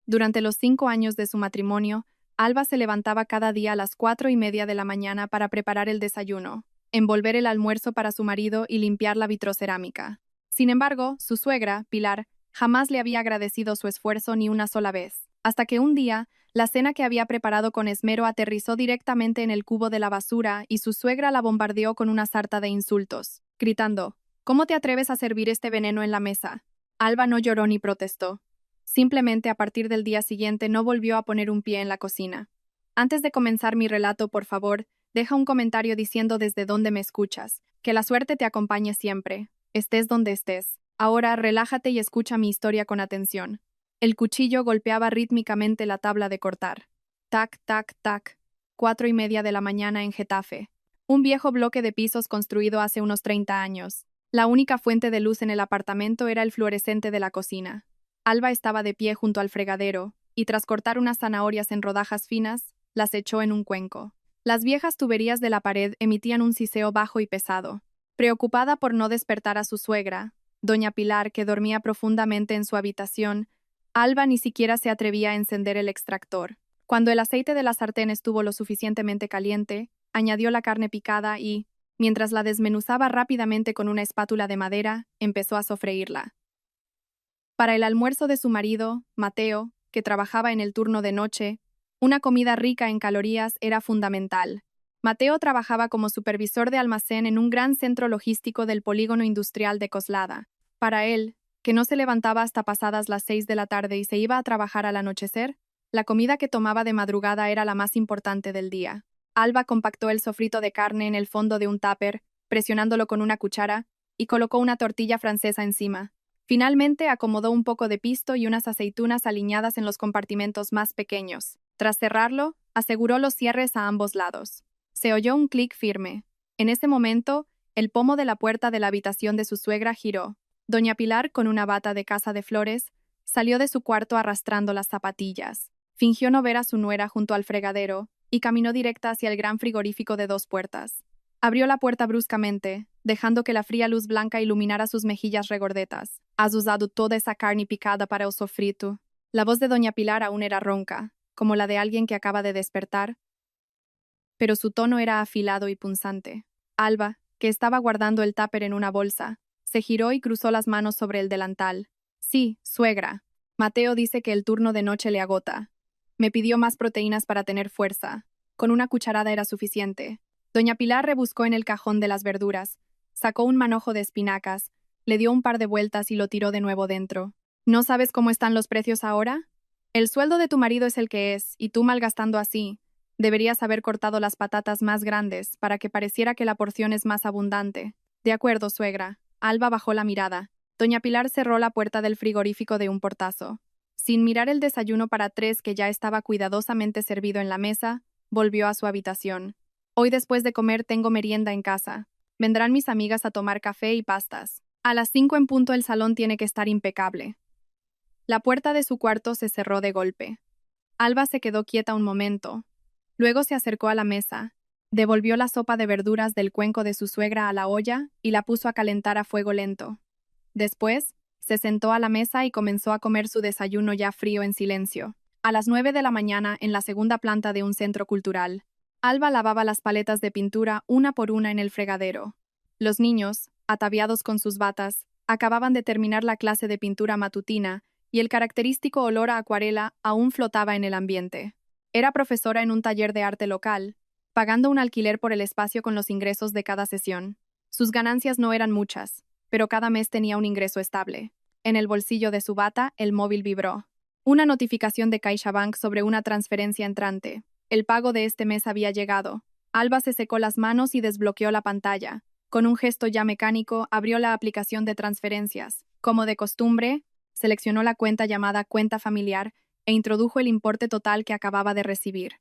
Durante los 5 años de su matrimonio, Alba se levantaba cada día a las 4:30 de la mañana para preparar el desayuno, envolver el almuerzo para su marido y limpiar la vitrocerámica. Sin embargo, su suegra, Pilar, jamás le había agradecido su esfuerzo ni una sola vez, hasta que un día, la cena que había preparado con esmero aterrizó directamente en el cubo de la basura y su suegra la bombardeó con una sarta de insultos, gritando: «¿Cómo te atreves a servir este veneno en la mesa?». Alba no lloró ni protestó. Simplemente a partir del día siguiente no volvió a poner un pie en la cocina. Antes de comenzar mi relato, por favor, deja un comentario diciendo desde dónde me escuchas. Que la suerte te acompañe siempre, estés donde estés. Ahora relájate y escucha mi historia con atención. El cuchillo golpeaba rítmicamente la tabla de cortar. Tac, tac, tac. 4:30 de la mañana en Getafe. Un viejo bloque de pisos construido hace unos 30 años. La única fuente de luz en el apartamento era el fluorescente de la cocina. Alba estaba de pie junto al fregadero, y tras cortar unas zanahorias en rodajas finas, las echó en un cuenco. Las viejas tuberías de la pared emitían un siseo bajo y pesado. Preocupada por no despertar a su suegra, doña Pilar, que dormía profundamente en su habitación, Alba ni siquiera se atrevía a encender el extractor. Cuando el aceite de la sartén estuvo lo suficientemente caliente, añadió la carne picada y, mientras la desmenuzaba rápidamente con una espátula de madera, empezó a sofreírla. Para el almuerzo de su marido, Mateo, que trabajaba en el turno de noche, una comida rica en calorías era fundamental. Mateo trabajaba como supervisor de almacén en un gran centro logístico del polígono industrial de Coslada. Para él, que no se levantaba hasta pasadas las 6 de la tarde y se iba a trabajar al anochecer, la comida que tomaba de madrugada era la más importante del día. Alba compactó el sofrito de carne en el fondo de un tupper, presionándolo con una cuchara, y colocó una tortilla francesa encima. Finalmente acomodó un poco de pisto y unas aceitunas aliñadas en los compartimentos más pequeños. Tras cerrarlo, aseguró los cierres a ambos lados. Se oyó un clic firme. En ese momento, el pomo de la puerta de la habitación de su suegra giró. Doña Pilar, con una bata de casa de flores, salió de su cuarto arrastrando las zapatillas. Fingió no ver a su nuera junto al fregadero y caminó directa hacia el gran frigorífico de 2 puertas. Abrió la puerta bruscamente, dejando que la fría luz blanca iluminara sus mejillas regordetas. «Has usado toda esa carne picada para el sofrito». La voz de doña Pilar aún era ronca, como la de alguien que acaba de despertar, pero su tono era afilado y punzante. Alba, que estaba guardando el tupper en una bolsa, se giró y cruzó las manos sobre el delantal. «Sí, suegra. Mateo dice que el turno de noche le agota. Me pidió más proteínas para tener fuerza. Con una cucharada era suficiente». Doña Pilar rebuscó en el cajón de las verduras, sacó un manojo de espinacas, le dio un par de vueltas y lo tiró de nuevo dentro. «¿No sabes cómo están los precios ahora? El sueldo de tu marido es el que es, y tú malgastando así. Deberías haber cortado las patatas más grandes para que pareciera que la porción es más abundante». «De acuerdo, suegra». Alba bajó la mirada. Doña Pilar cerró la puerta del frigorífico de un portazo. Sin mirar el desayuno para 3 que ya estaba cuidadosamente servido en la mesa, volvió a su habitación. «Hoy después de comer tengo merienda en casa. Vendrán mis amigas a tomar café y pastas. A las 5 en punto el salón tiene que estar impecable». La puerta de su cuarto se cerró de golpe. Alba se quedó quieta un momento. Luego se acercó a la mesa, devolvió la sopa de verduras del cuenco de su suegra a la olla y la puso a calentar a fuego lento. Después, se sentó a la mesa y comenzó a comer su desayuno ya frío en silencio. A las 9 de la mañana, en la segunda planta de un centro cultural, Alba lavaba las paletas de pintura una por una en el fregadero. Los niños, ataviados con sus batas, acababan de terminar la clase de pintura matutina y el característico olor a acuarela aún flotaba en el ambiente. Era profesora en un taller de arte local, pagando un alquiler por el espacio con los ingresos de cada sesión. Sus ganancias no eran muchas, pero cada mes tenía un ingreso estable. En el bolsillo de su bata, el móvil vibró. Una notificación de CaixaBank sobre una transferencia entrante. El pago de este mes había llegado. Alba se secó las manos y desbloqueó la pantalla. Con un gesto ya mecánico, abrió la aplicación de transferencias. Como de costumbre, seleccionó la cuenta llamada cuenta familiar e introdujo el importe total que acababa de recibir.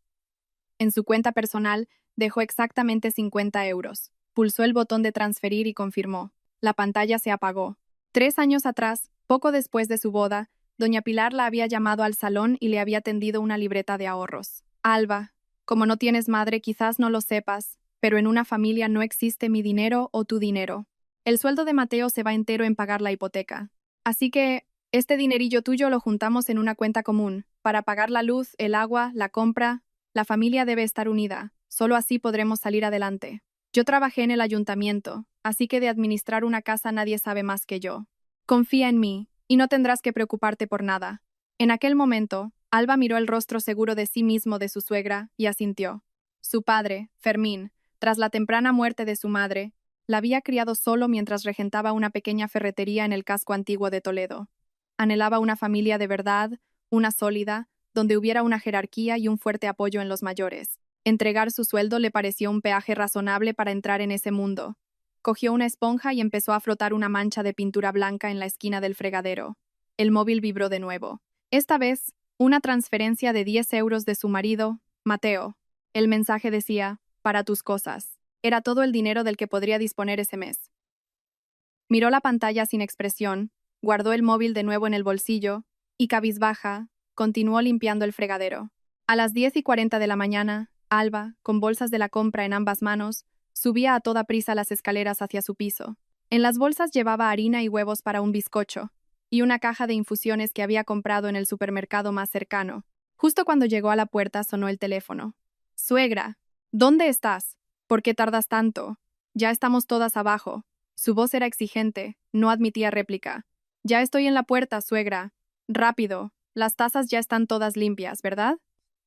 En su cuenta personal, dejó exactamente 50 euros. Pulsó el botón de transferir y confirmó. La pantalla se apagó. 3 años atrás, poco después de su boda, doña Pilar la había llamado al salón y le había tendido una libreta de ahorros. «Alba, como no tienes madre, quizás no lo sepas, pero en una familia no existe mi dinero o tu dinero. El sueldo de Mateo se va entero en pagar la hipoteca. Así que, Este dinerillo tuyo lo juntamos en una cuenta común, para pagar la luz, el agua, la compra. La familia debe estar unida, solo así podremos salir adelante. Yo trabajé en el ayuntamiento, así que de administrar una casa nadie sabe más que yo. Confía en mí, y no tendrás que preocuparte por nada. En aquel momento, Alba miró el rostro seguro de sí mismo de su suegra y asintió. Su padre, Fermín, tras la temprana muerte de su madre, la había criado solo mientras regentaba una pequeña ferretería en el casco antiguo de Toledo. Anhelaba una familia de verdad, una sólida, donde hubiera una jerarquía y un fuerte apoyo en los mayores. Entregar su sueldo le pareció un peaje razonable para entrar en ese mundo. Cogió una esponja y empezó a frotar una mancha de pintura blanca en la esquina del fregadero. El móvil vibró de nuevo. Esta vez, una transferencia de 10 euros de su marido, Mateo. El mensaje decía, para tus cosas. Era todo el dinero del que podría disponer ese mes. Miró la pantalla sin expresión, guardó el móvil de nuevo en el bolsillo y, cabizbaja, continuó limpiando el fregadero. A las 10:40 de la mañana, Alba, con bolsas de la compra en ambas manos, subía a toda prisa las escaleras hacia su piso. En las bolsas llevaba harina y huevos para un bizcocho, y una caja de infusiones que había comprado en el supermercado más cercano. Justo cuando llegó a la puerta sonó el teléfono. «Suegra, ¿dónde estás? ¿Por qué tardas tanto? Ya estamos todas abajo». Su voz era exigente, no admitía réplica. «Ya estoy en la puerta, suegra. Rápido, las tazas ya están todas limpias, ¿verdad?»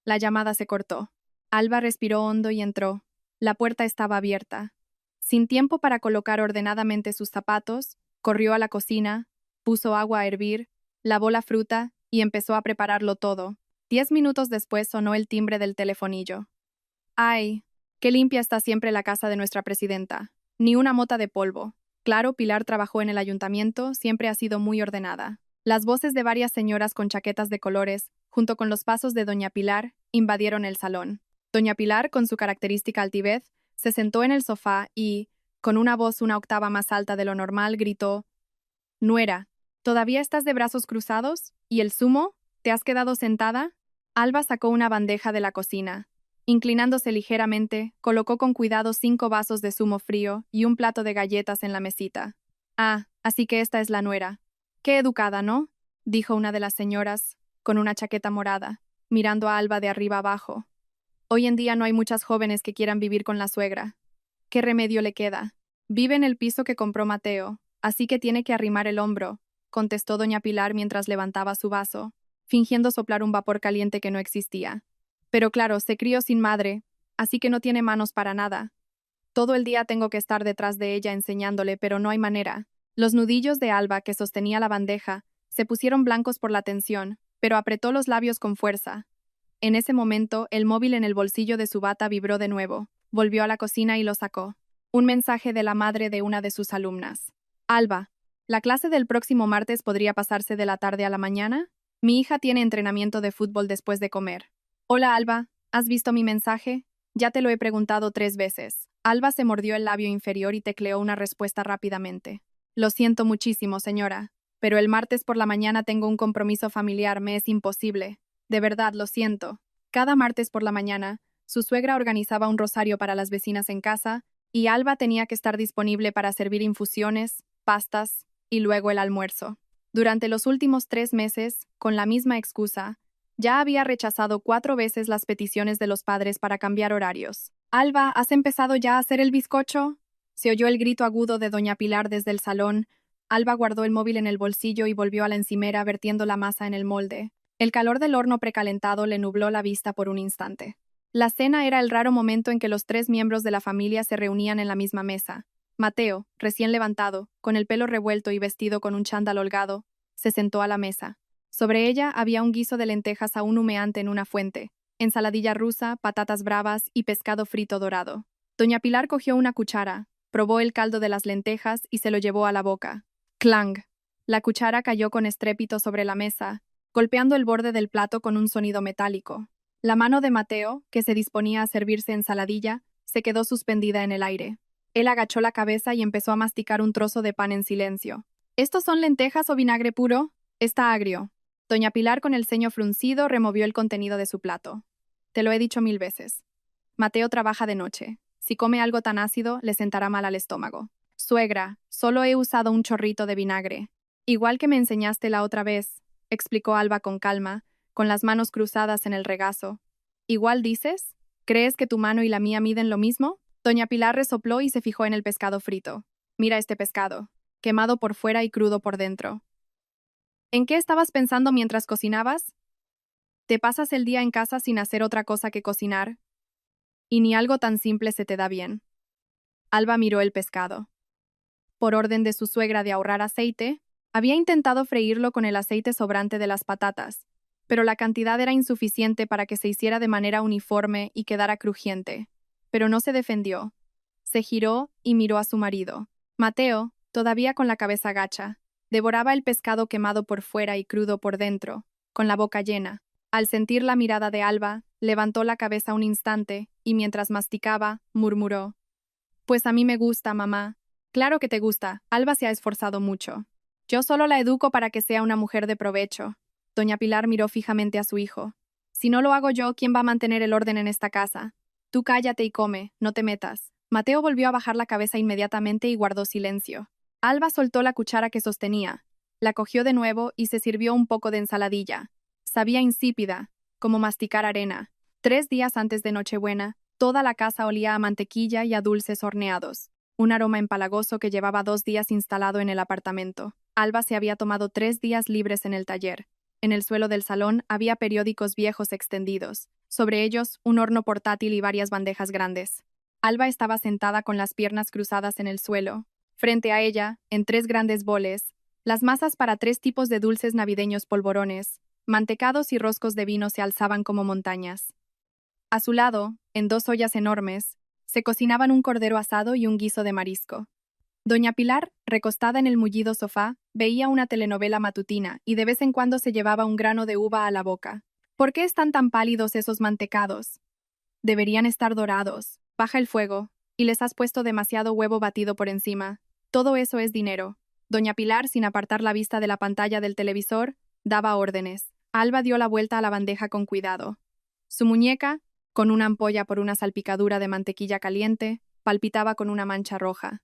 La llamada se cortó. Alba respiró hondo y entró. La puerta estaba abierta. Sin tiempo para colocar ordenadamente sus zapatos, corrió a la cocina, puso agua a hervir, lavó la fruta y empezó a prepararlo todo. 10 minutos después sonó el timbre del telefonillo. «Ay, qué limpia está siempre la casa de nuestra presidenta. Ni una mota de polvo». Claro, Pilar trabajó en el ayuntamiento, siempre ha sido muy ordenada. Las voces de varias señoras con chaquetas de colores, junto con los pasos de doña Pilar, invadieron el salón. Doña Pilar, con su característica altivez, se sentó en el sofá y, con una voz una octava más alta de lo normal, gritó: «Nuera, ¿todavía estás de brazos cruzados? ¿Y el zumo? ¿Te has quedado sentada?» Alba sacó una bandeja de la cocina. Inclinándose ligeramente, colocó con cuidado 5 vasos de zumo frío y un plato de galletas en la mesita. «Ah, así que esta es la nuera. Qué educada, ¿no?», dijo una de las señoras, con una chaqueta morada, mirando a Alba de arriba abajo. «Hoy en día no hay muchas jóvenes que quieran vivir con la suegra. ¿Qué remedio le queda? Vive en el piso que compró Mateo, así que tiene que arrimar el hombro», contestó doña Pilar mientras levantaba su vaso, fingiendo soplar un vapor caliente que no existía. «Pero claro, se crió sin madre, así que no tiene manos para nada. Todo el día tengo que estar detrás de ella enseñándole, pero no hay manera». Los nudillos de Alba, que sostenía la bandeja, se pusieron blancos por la tensión, pero apretó los labios con fuerza. En ese momento, el móvil en el bolsillo de su bata vibró de nuevo. Volvió a la cocina y lo sacó. Un mensaje de la madre de una de sus alumnas. «Alba, ¿la clase del próximo martes podría pasarse de la tarde a la mañana? Mi hija tiene entrenamiento de fútbol después de comer». «Hola, Alba, ¿has visto mi mensaje? Ya te lo he preguntado 3 veces». Alba se mordió el labio inferior y tecleó una respuesta rápidamente. «Lo siento muchísimo, señora, pero el martes por la mañana tengo un compromiso familiar, me es imposible. De verdad, lo siento». Cada martes por la mañana, su suegra organizaba un rosario para las vecinas en casa, y Alba tenía que estar disponible para servir infusiones, pastas y luego el almuerzo. Durante los últimos 3 meses, con la misma excusa, ya había rechazado 4 veces las peticiones de los padres para cambiar horarios. «Alba, ¿has empezado ya a hacer el bizcocho?», se oyó el grito agudo de doña Pilar desde el salón. Alba guardó el móvil en el bolsillo y volvió a la encimera vertiendo la masa en el molde. El calor del horno precalentado le nubló la vista por un instante. La cena era el raro momento en que los 3 miembros de la familia se reunían en la misma mesa. Mateo, recién levantado, con el pelo revuelto y vestido con un chándal holgado, se sentó a la mesa. Sobre ella había un guiso de lentejas aún humeante en una fuente, ensaladilla rusa, patatas bravas y pescado frito dorado. Doña Pilar cogió una cuchara, probó el caldo de las lentejas y se lo llevó a la boca. ¡Clang! La cuchara cayó con estrépito sobre la mesa, golpeando el borde del plato con un sonido metálico. La mano de Mateo, que se disponía a servirse ensaladilla, se quedó suspendida en el aire. Él agachó la cabeza y empezó a masticar un trozo de pan en silencio. «¿Estos son lentejas o vinagre puro? Está agrio». Doña Pilar, con el ceño fruncido, removió el contenido de su plato. «Te lo he dicho 1000 veces. Mateo trabaja de noche. Si come algo tan ácido, le sentará mal al estómago». «Suegra, solo he usado un chorrito de vinagre». Igual que me enseñaste la otra vez, explicó Alba con calma, con las manos cruzadas en el regazo. ¿Igual dices? ¿Crees que tu mano y la mía miden lo mismo? Doña Pilar resopló y se fijó en el pescado frito. Mira este pescado, quemado por fuera y crudo por dentro. ¿En qué estabas pensando mientras cocinabas? ¿Te pasas el día en casa sin hacer otra cosa que cocinar? Y ni algo tan simple se te da bien. Alba miró el pescado. Por orden de su suegra de ahorrar aceite, había intentado freírlo con el aceite sobrante de las patatas, pero la cantidad era insuficiente para que se hiciera de manera uniforme y quedara crujiente. Pero no se defendió. Se giró y miró a su marido. Mateo, todavía con la cabeza gacha, devoraba el pescado quemado por fuera y crudo por dentro, con la boca llena. Al sentir la mirada de Alba, levantó la cabeza un instante y mientras masticaba, murmuró: Pues a mí me gusta, mamá. Claro que te gusta, Alba se ha esforzado mucho. Yo solo la educo para que sea una mujer de provecho. Doña Pilar miró fijamente a su hijo. Si no lo hago yo, ¿quién va a mantener el orden en esta casa? Tú cállate y come, no te metas. Mateo volvió a bajar la cabeza inmediatamente y guardó silencio. Alba soltó la cuchara que sostenía, la cogió de nuevo y se sirvió un poco de ensaladilla. Sabía insípida, como masticar arena. 3 días antes de Nochebuena, toda la casa olía a mantequilla y a dulces horneados, un aroma empalagoso que llevaba 2 días instalado en el apartamento. Alba se había tomado 3 días libres en el taller. En el suelo del salón había periódicos viejos extendidos, sobre ellos un horno portátil y varias bandejas grandes. Alba estaba sentada con las piernas cruzadas en el suelo. Frente a ella, en 3 grandes boles, las masas para 3 tipos de dulces navideños polvorones, mantecados y roscos de vino se alzaban como montañas. A su lado, en 2 ollas enormes, se cocinaban un cordero asado y un guiso de marisco. Doña Pilar, recostada en el mullido sofá, veía una telenovela matutina y de vez en cuando se llevaba un grano de uva a la boca. ¿Por qué están tan pálidos esos mantecados? Deberían estar dorados. Baja el fuego. Y les has puesto demasiado huevo batido por encima. Todo eso es dinero. Doña Pilar, sin apartar la vista de la pantalla del televisor, daba órdenes. Alba dio la vuelta a la bandeja con cuidado. Su muñeca, con una ampolla por una salpicadura de mantequilla caliente, palpitaba con una mancha roja.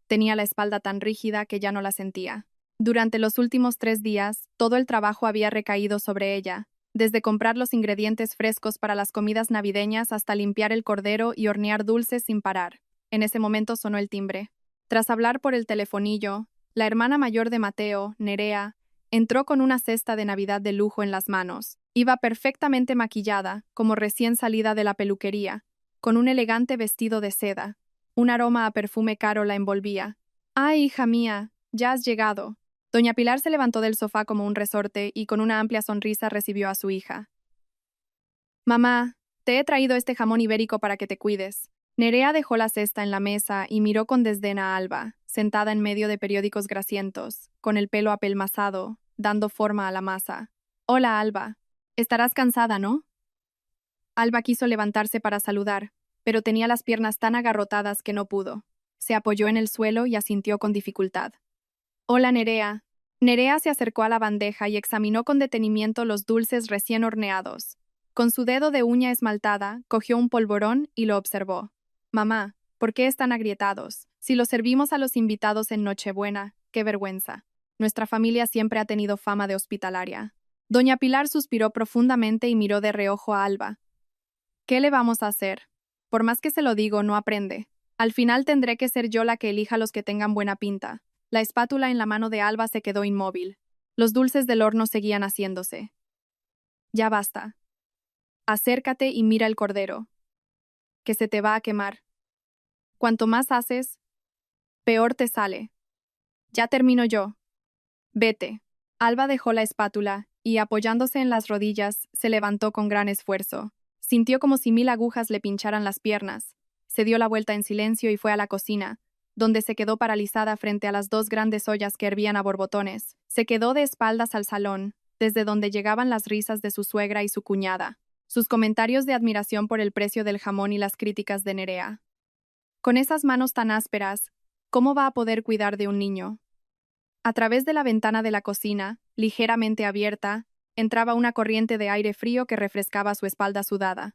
Tenía la espalda tan rígida que ya no la sentía. Durante los últimos 3 días, todo el trabajo había recaído sobre ella, desde comprar los ingredientes frescos para las comidas navideñas hasta limpiar el cordero y hornear dulces sin parar. En ese momento sonó el timbre. Tras hablar por el telefonillo, la hermana mayor de Mateo, Nerea, entró con una cesta de Navidad de lujo en las manos. Iba perfectamente maquillada, como recién salida de la peluquería, con un elegante vestido de seda. Un aroma a perfume caro la envolvía. «¡Ay, hija mía! Ya has llegado». Doña Pilar se levantó del sofá como un resorte y con una amplia sonrisa recibió a su hija. «Mamá, te he traído este jamón ibérico para que te cuides». Nerea dejó la cesta en la mesa y miró con desdén a Alba, sentada en medio de periódicos grasientos, con el pelo apelmazado, dando forma a la masa. «Hola, Alba. Estarás cansada, ¿no?» Alba quiso levantarse para saludar, pero tenía las piernas tan agarrotadas que no pudo. Se apoyó en el suelo y asintió con dificultad. «Hola, Nerea». Nerea se acercó a la bandeja y examinó con detenimiento los dulces recién horneados. Con su dedo de uña esmaltada, cogió un polvorón y lo observó. «Mamá, ¿por qué están agrietados? Si los servimos a los invitados en Nochebuena, qué vergüenza. Nuestra familia siempre ha tenido fama de hospitalaria». Doña Pilar suspiró profundamente y miró de reojo a Alba. «¿Qué le vamos a hacer? Por más que se lo digo, no aprende. Al final tendré que ser yo la que elija los que tengan buena pinta». La espátula en la mano de Alba se quedó inmóvil. Los dulces del horno seguían haciéndose. «Ya basta. Acércate y mira el cordero, que se te va a quemar. Cuanto más haces, peor te sale. Ya termino yo. Vete». Alba dejó la espátula y, apoyándose en las rodillas, se levantó con gran esfuerzo. Sintió como si 1000 agujas le pincharan las piernas. Se dio la vuelta en silencio y fue a la cocina, donde se quedó paralizada frente a las 2 grandes ollas que hervían a borbotones. Se quedó de espaldas al salón, desde donde llegaban las risas de su suegra y su cuñada, sus comentarios de admiración por el precio del jamón y las críticas de Nerea. Con esas manos tan ásperas, ¿cómo va a poder cuidar de un niño? A través de la ventana de la cocina, ligeramente abierta, entraba una corriente de aire frío que refrescaba su espalda sudada.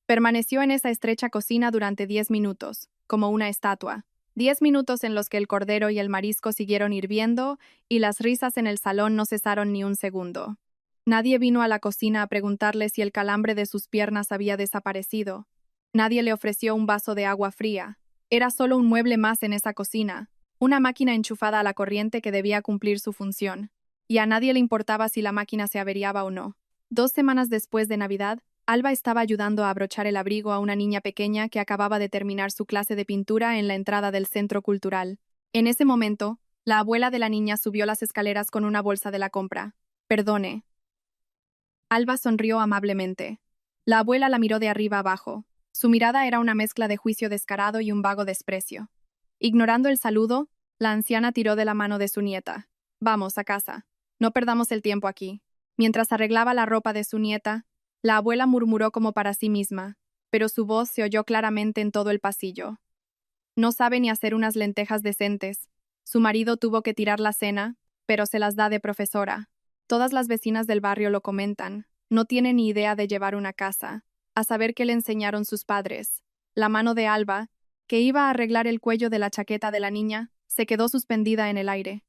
Permaneció en esa estrecha cocina durante 10 minutos, como una estatua. 10 minutos en los que el cordero y el marisco siguieron hirviendo y las risas en el salón no cesaron ni un segundo. Nadie vino a la cocina a preguntarle si el calambre de sus piernas había desaparecido. Nadie le ofreció un vaso de agua fría. Era solo un mueble más en esa cocina, una máquina enchufada a la corriente que debía cumplir su función. Y a nadie le importaba si la máquina se averiaba o no. 2 semanas después de Navidad, Alba estaba ayudando a abrochar el abrigo a una niña pequeña que acababa de terminar su clase de pintura en la entrada del centro cultural. En ese momento, la abuela de la niña subió las escaleras con una bolsa de la compra. Perdone. Alba sonrió amablemente. La abuela la miró de arriba abajo. Su mirada era una mezcla de juicio descarado y un vago desprecio. Ignorando el saludo, la anciana tiró de la mano de su nieta. Vamos, a casa. No perdamos el tiempo aquí. Mientras arreglaba la ropa de su nieta, la abuela murmuró como para sí misma, pero su voz se oyó claramente en todo el pasillo. No sabe ni hacer unas lentejas decentes. Su marido tuvo que tirar la cena, pero se las da de profesora. Todas las vecinas del barrio lo comentan. No tiene ni idea de llevar una casa. A saber qué le enseñaron sus padres. La mano de Alba, que iba a arreglar el cuello de la chaqueta de la niña, se quedó suspendida en el aire.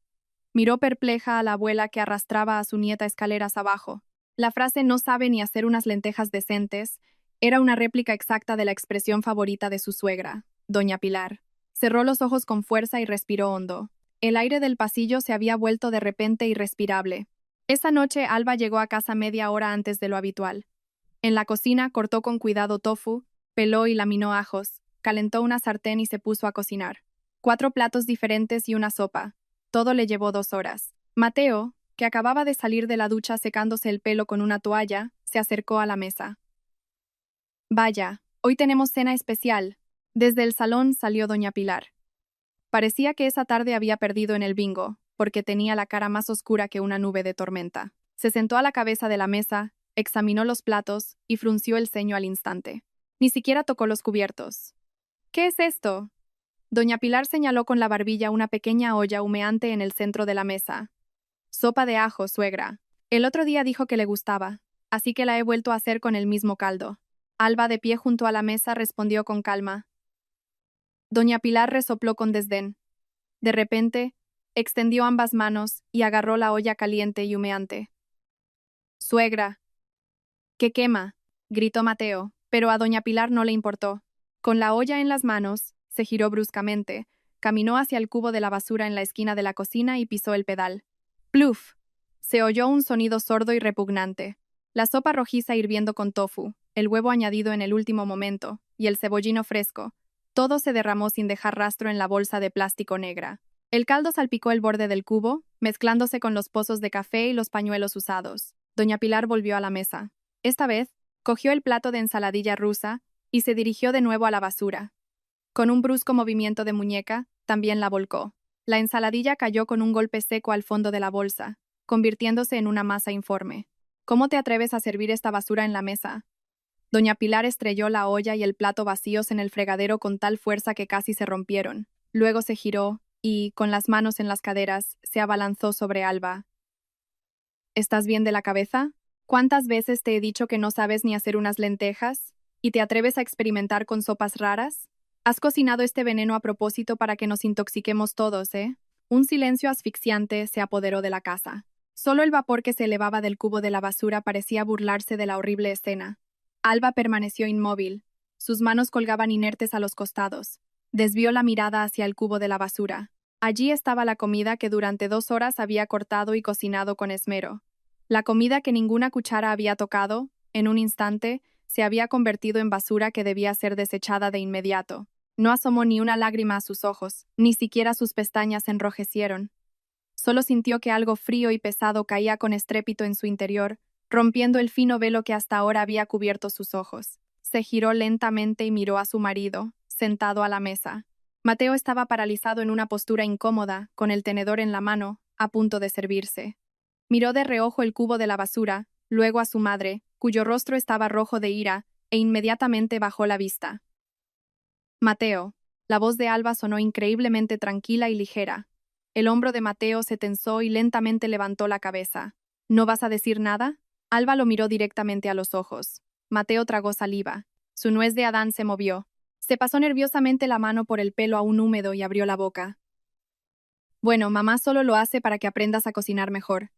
Miró perpleja a la abuela que arrastraba a su nieta escaleras abajo. La frase "no sabe ni hacer unas lentejas decentes" era una réplica exacta de la expresión favorita de su suegra, doña Pilar. Cerró los ojos con fuerza y respiró hondo. El aire del pasillo se había vuelto de repente irrespirable. Esa noche Alba llegó a casa media hora antes de lo habitual. En la cocina cortó con cuidado tofu, peló y laminó ajos, calentó una sartén y se puso a cocinar. 4 platos diferentes y una sopa. Todo le llevó 2 horas. Mateo, que acababa de salir de la ducha secándose el pelo con una toalla, se acercó a la mesa. Vaya, hoy tenemos cena especial. Desde el salón salió doña Pilar. Parecía que esa tarde había perdido en el bingo, porque tenía la cara más oscura que una nube de tormenta. Se sentó a la cabeza de la mesa, examinó los platos y frunció el ceño al instante. Ni siquiera tocó los cubiertos. ¿Qué es esto? Doña Pilar señaló con la barbilla una pequeña olla humeante en el centro de la mesa. Sopa de ajo, suegra. El otro día dijo que le gustaba, así que la he vuelto a hacer con el mismo caldo. Alba, de pie junto a la mesa, respondió con calma. Doña Pilar resopló con desdén. De repente, extendió ambas manos y agarró la olla caliente y humeante. Suegra. —¡Que quema! —gritó Mateo, pero a doña Pilar no le importó. Con la olla en las manos, se giró bruscamente, caminó hacia el cubo de la basura en la esquina de la cocina y pisó el pedal. ¡Pluf! Se oyó un sonido sordo y repugnante. La sopa rojiza hirviendo con tofu, el huevo añadido en el último momento, y el cebollino fresco. Todo se derramó sin dejar rastro en la bolsa de plástico negra. El caldo salpicó el borde del cubo, mezclándose con los pozos de café y los pañuelos usados. Doña Pilar volvió a la mesa. Esta vez, cogió el plato de ensaladilla rusa y se dirigió de nuevo a la basura. Con un brusco movimiento de muñeca, también la volcó. La ensaladilla cayó con un golpe seco al fondo de la bolsa, convirtiéndose en una masa informe. ¿Cómo te atreves a servir esta basura en la mesa? Doña Pilar estrelló la olla y el plato vacíos en el fregadero con tal fuerza que casi se rompieron. Luego se giró y, con las manos en las caderas, se abalanzó sobre Alba. ¿Estás bien de la cabeza? ¿Cuántas veces te he dicho que no sabes ni hacer unas lentejas? ¿Y te atreves a experimentar con sopas raras? Has cocinado este veneno a propósito para que nos intoxiquemos todos, ¿eh? Un silencio asfixiante se apoderó de la casa. Solo el vapor que se elevaba del cubo de la basura parecía burlarse de la horrible escena. Alba permaneció inmóvil. Sus manos colgaban inertes a los costados. Desvió la mirada hacia el cubo de la basura. Allí estaba la comida que durante 2 horas había cortado y cocinado con esmero. La comida que ninguna cuchara había tocado, en un instante, se había convertido en basura que debía ser desechada de inmediato. No asomó ni una lágrima a sus ojos, ni siquiera sus pestañas se enrojecieron. Solo sintió que algo frío y pesado caía con estrépito en su interior, rompiendo el fino velo que hasta ahora había cubierto sus ojos. Se giró lentamente y miró a su marido, sentado a la mesa. Mateo estaba paralizado en una postura incómoda, con el tenedor en la mano, a punto de servirse. Miró de reojo el cubo de la basura, luego a su madre, cuyo rostro estaba rojo de ira, e inmediatamente bajó la vista. Mateo. La voz de Alba sonó increíblemente tranquila y ligera. El hombro de Mateo se tensó y lentamente levantó la cabeza. ¿No vas a decir nada? Alba lo miró directamente a los ojos. Mateo tragó saliva. Su nuez de Adán se movió. Se pasó nerviosamente la mano por el pelo aún húmedo y abrió la boca. Bueno, mamá solo lo hace para que aprendas a cocinar mejor.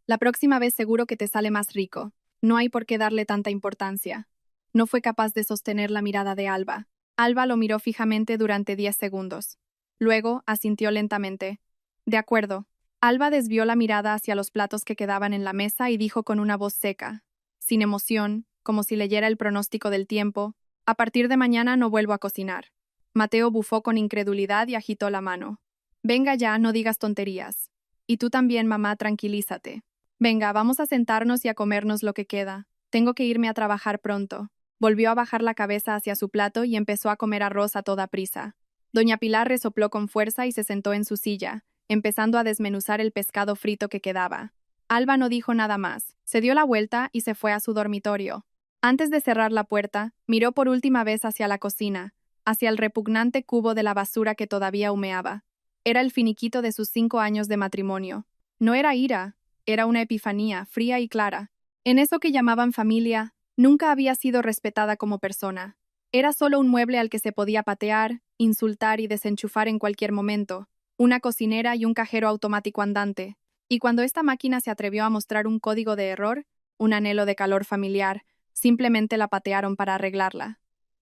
La próxima vez seguro que te sale más rico. No hay por qué darle tanta importancia. No fue capaz de sostener la mirada de Alba. Alba lo miró fijamente durante 10 segundos. Luego asintió lentamente. De acuerdo. Alba desvió la mirada hacia los platos que quedaban en la mesa y dijo con una voz seca, sin emoción, como si leyera el pronóstico del tiempo: a partir de mañana no vuelvo a cocinar. Mateo bufó con incredulidad y agitó la mano. Venga ya, no digas tonterías. Y tú también, mamá, tranquilízate. Venga, vamos a sentarnos y a comernos lo que queda. Tengo que irme a trabajar pronto. Volvió a bajar la cabeza hacia su plato y empezó a comer arroz a toda prisa. Doña Pilar resopló con fuerza y se sentó en su silla, empezando a desmenuzar el pescado frito que quedaba. Alba no dijo nada más, se dio la vuelta y se fue a su dormitorio. Antes de cerrar la puerta, miró por última vez hacia la cocina, hacia el repugnante cubo de la basura que todavía humeaba. Era el finiquito de sus 5 años de matrimonio. No era ira, era una epifanía, fría y clara. En eso que llamaban familia, nunca había sido respetada como persona. Era solo un mueble al que se podía patear, insultar y desenchufar en cualquier momento, una cocinera y un cajero automático andante. Y cuando esta máquina se atrevió a mostrar un código de error, un anhelo de calor familiar, simplemente la patearon para arreglarla.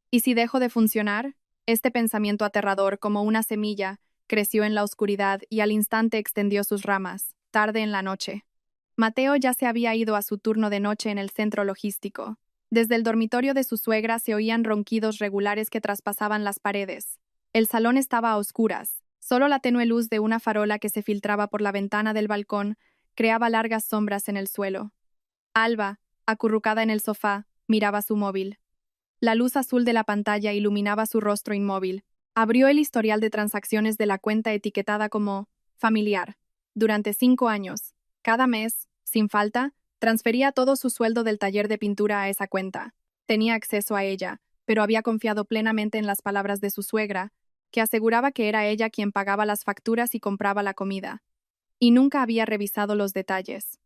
¿Y si dejó de funcionar? Este pensamiento aterrador, como una semilla, creció en la oscuridad y al instante extendió sus ramas, tarde en la noche. Mateo ya se había ido a su turno de noche en el centro logístico. Desde el dormitorio de su suegra se oían ronquidos regulares que traspasaban las paredes. El salón estaba a oscuras. Solo la tenue luz de una farola que se filtraba por la ventana del balcón creaba largas sombras en el suelo. Alba, acurrucada en el sofá, miraba su móvil. La luz azul de la pantalla iluminaba su rostro inmóvil. Abrió el historial de transacciones de la cuenta etiquetada como familiar. Durante 5 años, cada mes, sin falta, transfería todo su sueldo del taller de pintura a esa cuenta. Tenía acceso a ella, pero había confiado plenamente en las palabras de su suegra, que aseguraba que era ella quien pagaba las facturas y compraba la comida. Y nunca había revisado los detalles.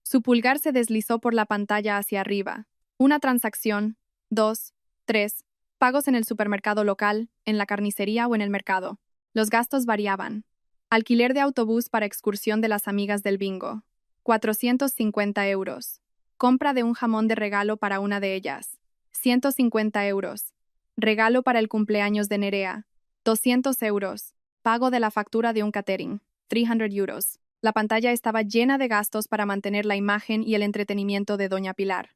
Su pulgar se deslizó por la pantalla hacia arriba. Una transacción, 2, 3, pagos en el supermercado local, en la carnicería o en el mercado. Los gastos variaban. Alquiler de autobús para excursión de las amigas del bingo. 450 euros. Compra de un jamón de regalo para una de ellas. 150 euros. Regalo para el cumpleaños de Nerea. 200 euros. Pago de la factura de un catering. 300 euros. La pantalla estaba llena de gastos para mantener la imagen y el entretenimiento de Doña Pilar.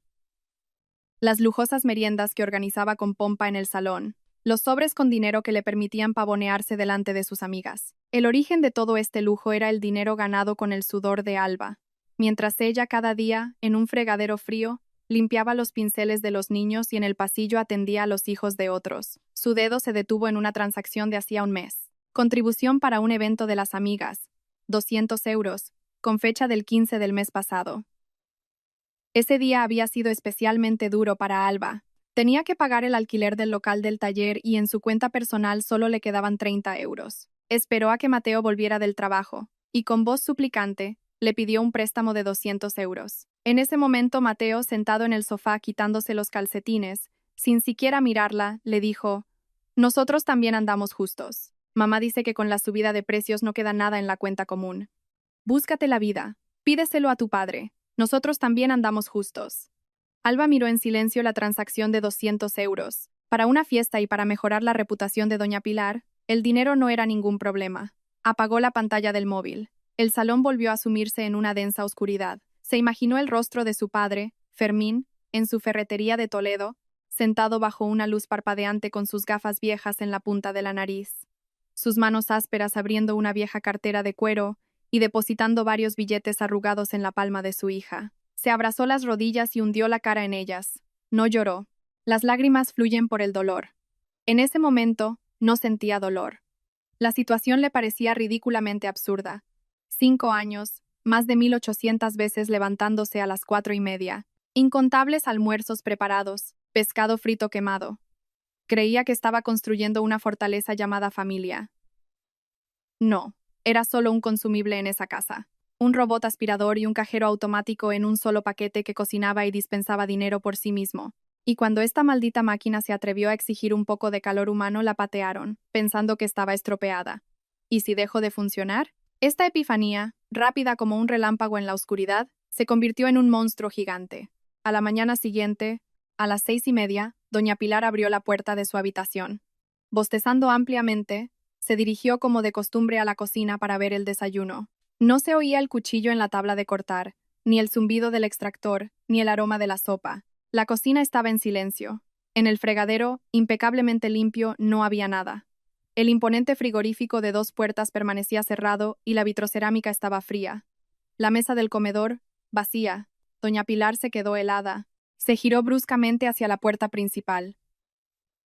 Las lujosas meriendas que organizaba con pompa en el salón, los sobres con dinero que le permitían pavonearse delante de sus amigas. El origen de todo este lujo era el dinero ganado con el sudor de Alba, mientras ella cada día, en un fregadero frío, limpiaba los pinceles de los niños y en el pasillo atendía a los hijos de otros. Su dedo se detuvo en una transacción de hacía un mes. Contribución para un evento de las amigas, 200 euros, con fecha del 15 del mes pasado. Ese día había sido especialmente duro para Alba. Tenía que pagar el alquiler del local del taller y en su cuenta personal solo le quedaban 30 euros. Esperó a que Mateo volviera del trabajo, y con voz suplicante, le pidió un préstamo de 200 euros. En ese momento Mateo, sentado en el sofá quitándose los calcetines, sin siquiera mirarla, le dijo: «Nosotros también andamos justos. Mamá dice que con la subida de precios no queda nada en la cuenta común. Búscate la vida. Pídeselo a tu padre. Nosotros también andamos justos». Alba miró en silencio la transacción de 200 euros. Para una fiesta y para mejorar la reputación de Doña Pilar, el dinero no era ningún problema. Apagó la pantalla del móvil. El salón volvió a sumirse en una densa oscuridad. Se imaginó el rostro de su padre, Fermín, en su ferretería de Toledo, sentado bajo una luz parpadeante con sus gafas viejas en la punta de la nariz. Sus manos ásperas abriendo una vieja cartera de cuero y depositando varios billetes arrugados en la palma de su hija. Se abrazó las rodillas y hundió la cara en ellas. No lloró. Las lágrimas fluyen por el dolor. En ese momento, no sentía dolor. La situación le parecía ridículamente absurda. 5 años, más de 1800 veces levantándose a las 4:30, incontables almuerzos preparados, pescado frito quemado. Creía que estaba construyendo una fortaleza llamada familia. No, era solo un consumible en esa casa. Un robot aspirador y un cajero automático en un solo paquete que cocinaba y dispensaba dinero por sí mismo. Y cuando esta maldita máquina se atrevió a exigir un poco de calor humano, la patearon, pensando que estaba estropeada. ¿Y si dejó de funcionar? Esta epifanía, rápida como un relámpago en la oscuridad, se convirtió en un monstruo gigante. A la mañana siguiente, a las 6:30, doña Pilar abrió la puerta de su habitación. Bostezando ampliamente, se dirigió como de costumbre a la cocina para ver el desayuno. No se oía el cuchillo en la tabla de cortar, ni el zumbido del extractor, ni el aroma de la sopa. La cocina estaba en silencio. En el fregadero, impecablemente limpio, no había nada. El imponente frigorífico de 2 puertas permanecía cerrado y la vitrocerámica estaba fría. La mesa del comedor, vacía. Doña Pilar se quedó helada. Se giró bruscamente hacia la puerta principal.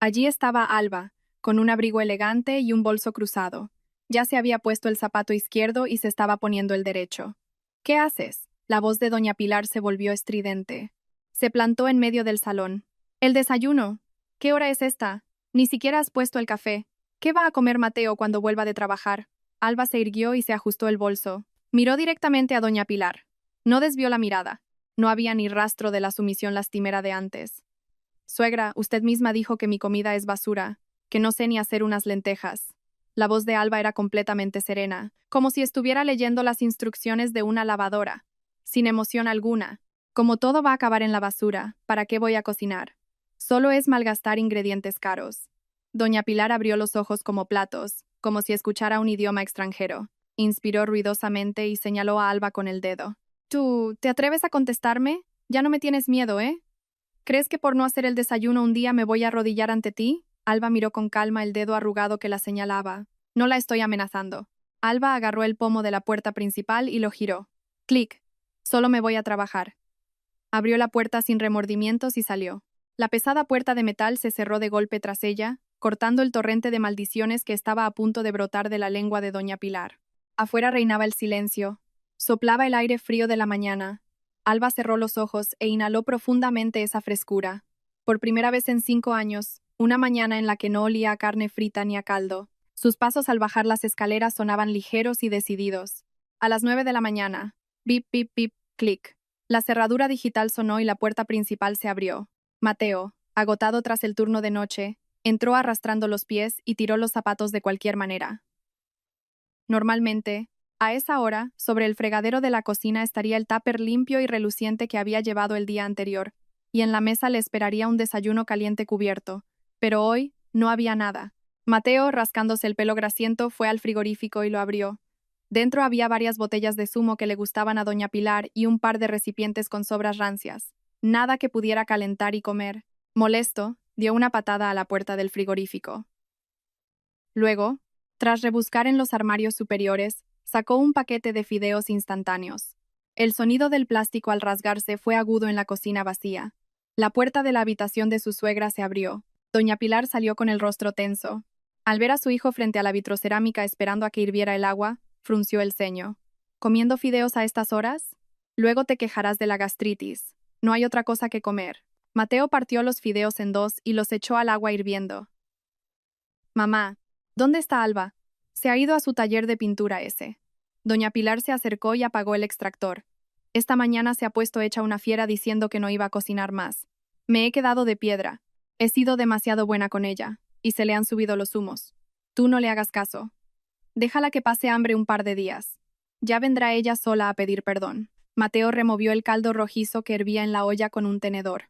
Allí estaba Alba, con un abrigo elegante y un bolso cruzado. Ya se había puesto el zapato izquierdo y se estaba poniendo el derecho. ¿Qué haces? La voz de doña Pilar se volvió estridente. Se plantó en medio del salón. El desayuno. ¿Qué hora es esta? Ni siquiera has puesto el café. ¿Qué va a comer Mateo cuando vuelva de trabajar? Alba se irguió y se ajustó el bolso. Miró directamente a doña Pilar. No desvió la mirada. No había ni rastro de la sumisión lastimera de antes. Suegra, usted misma dijo que mi comida es basura, que no sé ni hacer unas lentejas. La voz de Alba era completamente serena, como si estuviera leyendo las instrucciones de una lavadora, sin emoción alguna. Como todo va a acabar en la basura, ¿para qué voy a cocinar? Solo es malgastar ingredientes caros. Doña Pilar abrió los ojos como platos, como si escuchara un idioma extranjero. Inspiró ruidosamente y señaló a Alba con el dedo. ¿Tú te atreves a contestarme? Ya no me tienes miedo, ¿eh? ¿Crees que por no hacer el desayuno un día me voy a arrodillar ante ti? Alba miró con calma el dedo arrugado que la señalaba. No la estoy amenazando. Alba agarró el pomo de la puerta principal y lo giró. Clic. Solo me voy a trabajar. Abrió la puerta sin remordimientos y salió. La pesada puerta de metal se cerró de golpe tras ella, cortando el torrente de maldiciones que estaba a punto de brotar de la lengua de doña Pilar. Afuera reinaba el silencio. Soplaba el aire frío de la mañana. Alba cerró los ojos e inhaló profundamente esa frescura. Por primera vez en 5 años, una mañana en la que no olía a carne frita ni a caldo. Sus pasos al bajar las escaleras sonaban ligeros y decididos. A las 9 de la mañana, bip, bip, bip, clic. La cerradura digital sonó y la puerta principal se abrió. Mateo, agotado tras el turno de noche, entró arrastrando los pies y tiró los zapatos de cualquier manera. Normalmente, a esa hora, sobre el fregadero de la cocina estaría el tupper limpio y reluciente que había llevado el día anterior, y en la mesa le esperaría un desayuno caliente cubierto. Pero hoy no había nada. Mateo, rascándose el pelo grasiento, fue al frigorífico y lo abrió. Dentro había varias botellas de zumo que le gustaban a doña Pilar y un par de recipientes con sobras rancias. Nada que pudiera calentar y comer. Molesto, dio una patada a la puerta del frigorífico. Luego, tras rebuscar en los armarios superiores, sacó un paquete de fideos instantáneos. El sonido del plástico al rasgarse fue agudo en la cocina vacía. La puerta de la habitación de su suegra se abrió. Doña Pilar salió con el rostro tenso. Al ver a su hijo frente a la vitrocerámica esperando a que hirviera el agua, frunció el ceño. ¿Comiendo fideos a estas horas? Luego te quejarás de la gastritis. No hay otra cosa que comer. Mateo partió los fideos en 2 y los echó al agua hirviendo. Mamá, ¿dónde está Alba? Se ha ido a su taller de pintura ese. Doña Pilar se acercó y apagó el extractor. Esta mañana se ha puesto hecha una fiera diciendo que no iba a cocinar más. Me he quedado de piedra. He sido demasiado buena con ella, y se le han subido los humos. Tú no le hagas caso. Déjala que pase hambre un par de días. Ya vendrá ella sola a pedir perdón. Mateo removió el caldo rojizo que hervía en la olla con un tenedor.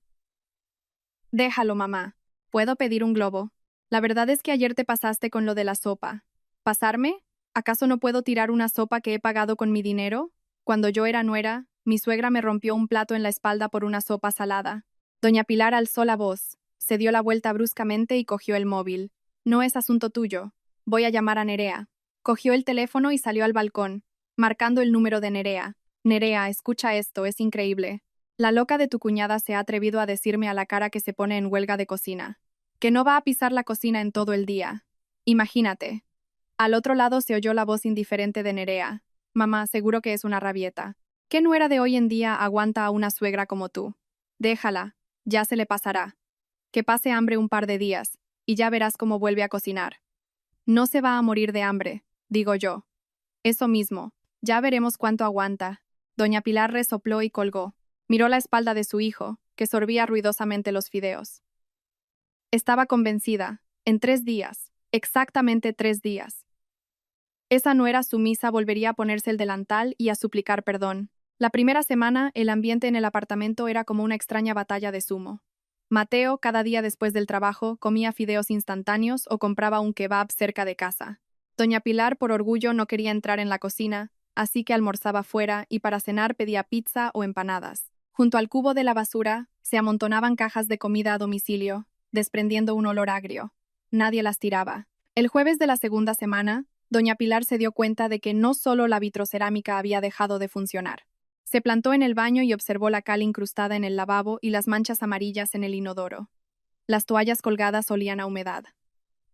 Déjalo, mamá. ¿Puedo pedir un globo? La verdad es que ayer te pasaste con lo de la sopa. ¿Pasarme? ¿Acaso no puedo tirar una sopa que he pagado con mi dinero? Cuando yo era nuera, mi suegra me rompió un plato en la espalda por una sopa salada. Doña Pilar alzó la voz, se dio la vuelta bruscamente y cogió el móvil. No es asunto tuyo. Voy a llamar a Nerea. Cogió el teléfono y salió al balcón, marcando el número de Nerea. Nerea, escucha esto, es increíble. La loca de tu cuñada se ha atrevido a decirme a la cara que se pone en huelga de cocina. Que no va a pisar la cocina en todo el día. Imagínate. Al otro lado se oyó la voz indiferente de Nerea. Mamá, seguro que es una rabieta. ¿Qué nuera de hoy en día aguanta a una suegra como tú? Déjala, ya se le pasará. Que pase hambre un par de días, y ya verás cómo vuelve a cocinar. No se va a morir de hambre, digo yo. Eso mismo, ya veremos cuánto aguanta. Doña Pilar resopló y colgó. Miró la espalda de su hijo, que sorbía ruidosamente los fideos. Estaba convencida. En 3 días. Exactamente 3 días. Esa nuera sumisa volvería a ponerse el delantal y a suplicar perdón. La primera semana, el ambiente en el apartamento era como una extraña batalla de sumo. Mateo, cada día después del trabajo, comía fideos instantáneos o compraba un kebab cerca de casa. Doña Pilar, por orgullo, no quería entrar en la cocina, así que almorzaba fuera y para cenar pedía pizza o empanadas. Junto al cubo de la basura, se amontonaban cajas de comida a domicilio, desprendiendo un olor agrio. Nadie las tiraba. El jueves de la segunda semana, Doña Pilar se dio cuenta de que no solo la vitrocerámica había dejado de funcionar. Se plantó en el baño y observó la cal incrustada en el lavabo y las manchas amarillas en el inodoro. Las toallas colgadas olían a humedad.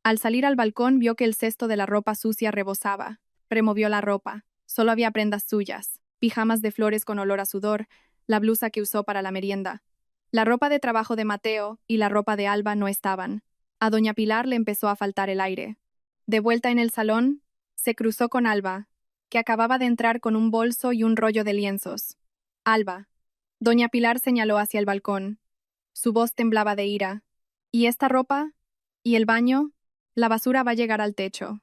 Al salir al balcón vio que el cesto de la ropa sucia rebosaba. Removió la ropa. Solo había prendas suyas, pijamas de flores con olor a sudor, la blusa que usó para la merienda. La ropa de trabajo de Mateo y la ropa de Alba no estaban. A Doña Pilar le empezó a faltar el aire. De vuelta en el salón, se cruzó con Alba, que acababa de entrar con un bolso y un rollo de lienzos. Alba. Doña Pilar señaló hacia el balcón. Su voz temblaba de ira. ¿Y esta ropa? ¿Y el baño? La basura va a llegar al techo.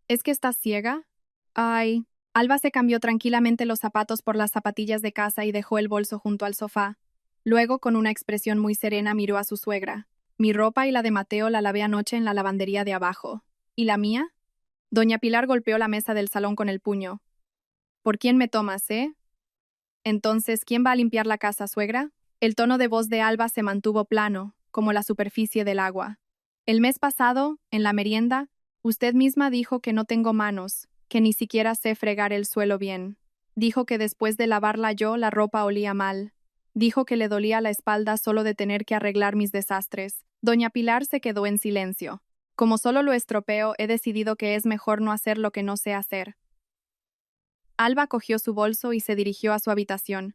¿Es que estás ciega? Ay. Alba se cambió tranquilamente los zapatos por las zapatillas de casa y dejó el bolso junto al sofá. Luego, con una expresión muy serena, miró a su suegra. Mi ropa y la de Mateo la lavé anoche en la lavandería de abajo. ¿Y la mía? Doña Pilar golpeó la mesa del salón con el puño. ¿Por quién me tomas, eh? Entonces, ¿quién va a limpiar la casa, suegra? El tono de voz de Alba se mantuvo plano, como la superficie del agua. El mes pasado, en la merienda, usted misma dijo que no tengo manos, que ni siquiera sé fregar el suelo bien. Dijo que después de lavarla yo, la ropa olía mal. Dijo que le dolía la espalda solo de tener que arreglar mis desastres. Doña Pilar se quedó en silencio. Como solo lo estropeo, he decidido que es mejor no hacer lo que no sé hacer. Alba cogió su bolso y se dirigió a su habitación.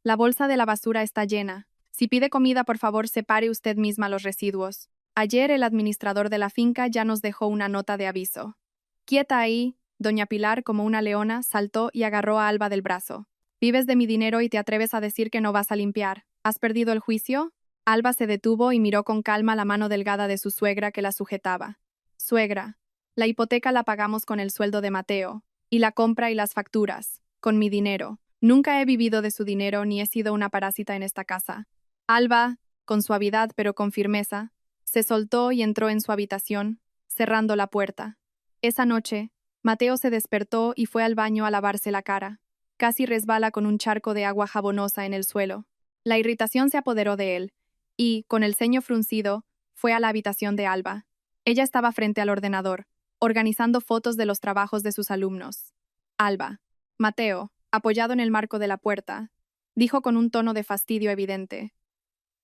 La bolsa de la basura está llena. Si pide comida, por favor, separe usted misma los residuos. Ayer el administrador de la finca ya nos dejó una nota de aviso. Quieta ahí, doña Pilar, como una leona, saltó y agarró a Alba del brazo. Vives de mi dinero y te atreves a decir que no vas a limpiar. ¿Has perdido el juicio? Alba se detuvo y miró con calma la mano delgada de su suegra que la sujetaba. Suegra, la hipoteca la pagamos con el sueldo de Mateo, y la compra y las facturas, con mi dinero. Nunca he vivido de su dinero ni he sido una parásita en esta casa. Alba, con suavidad pero con firmeza, se soltó y entró en su habitación, cerrando la puerta. Esa noche, Mateo se despertó y fue al baño a lavarse la cara. Casi resbala con un charco de agua jabonosa en el suelo. La irritación se apoderó de él, y, con el ceño fruncido, fue a la habitación de Alba. Ella estaba frente al ordenador, organizando fotos de los trabajos de sus alumnos. Alba. Mateo, apoyado en el marco de la puerta, dijo con un tono de fastidio evidente.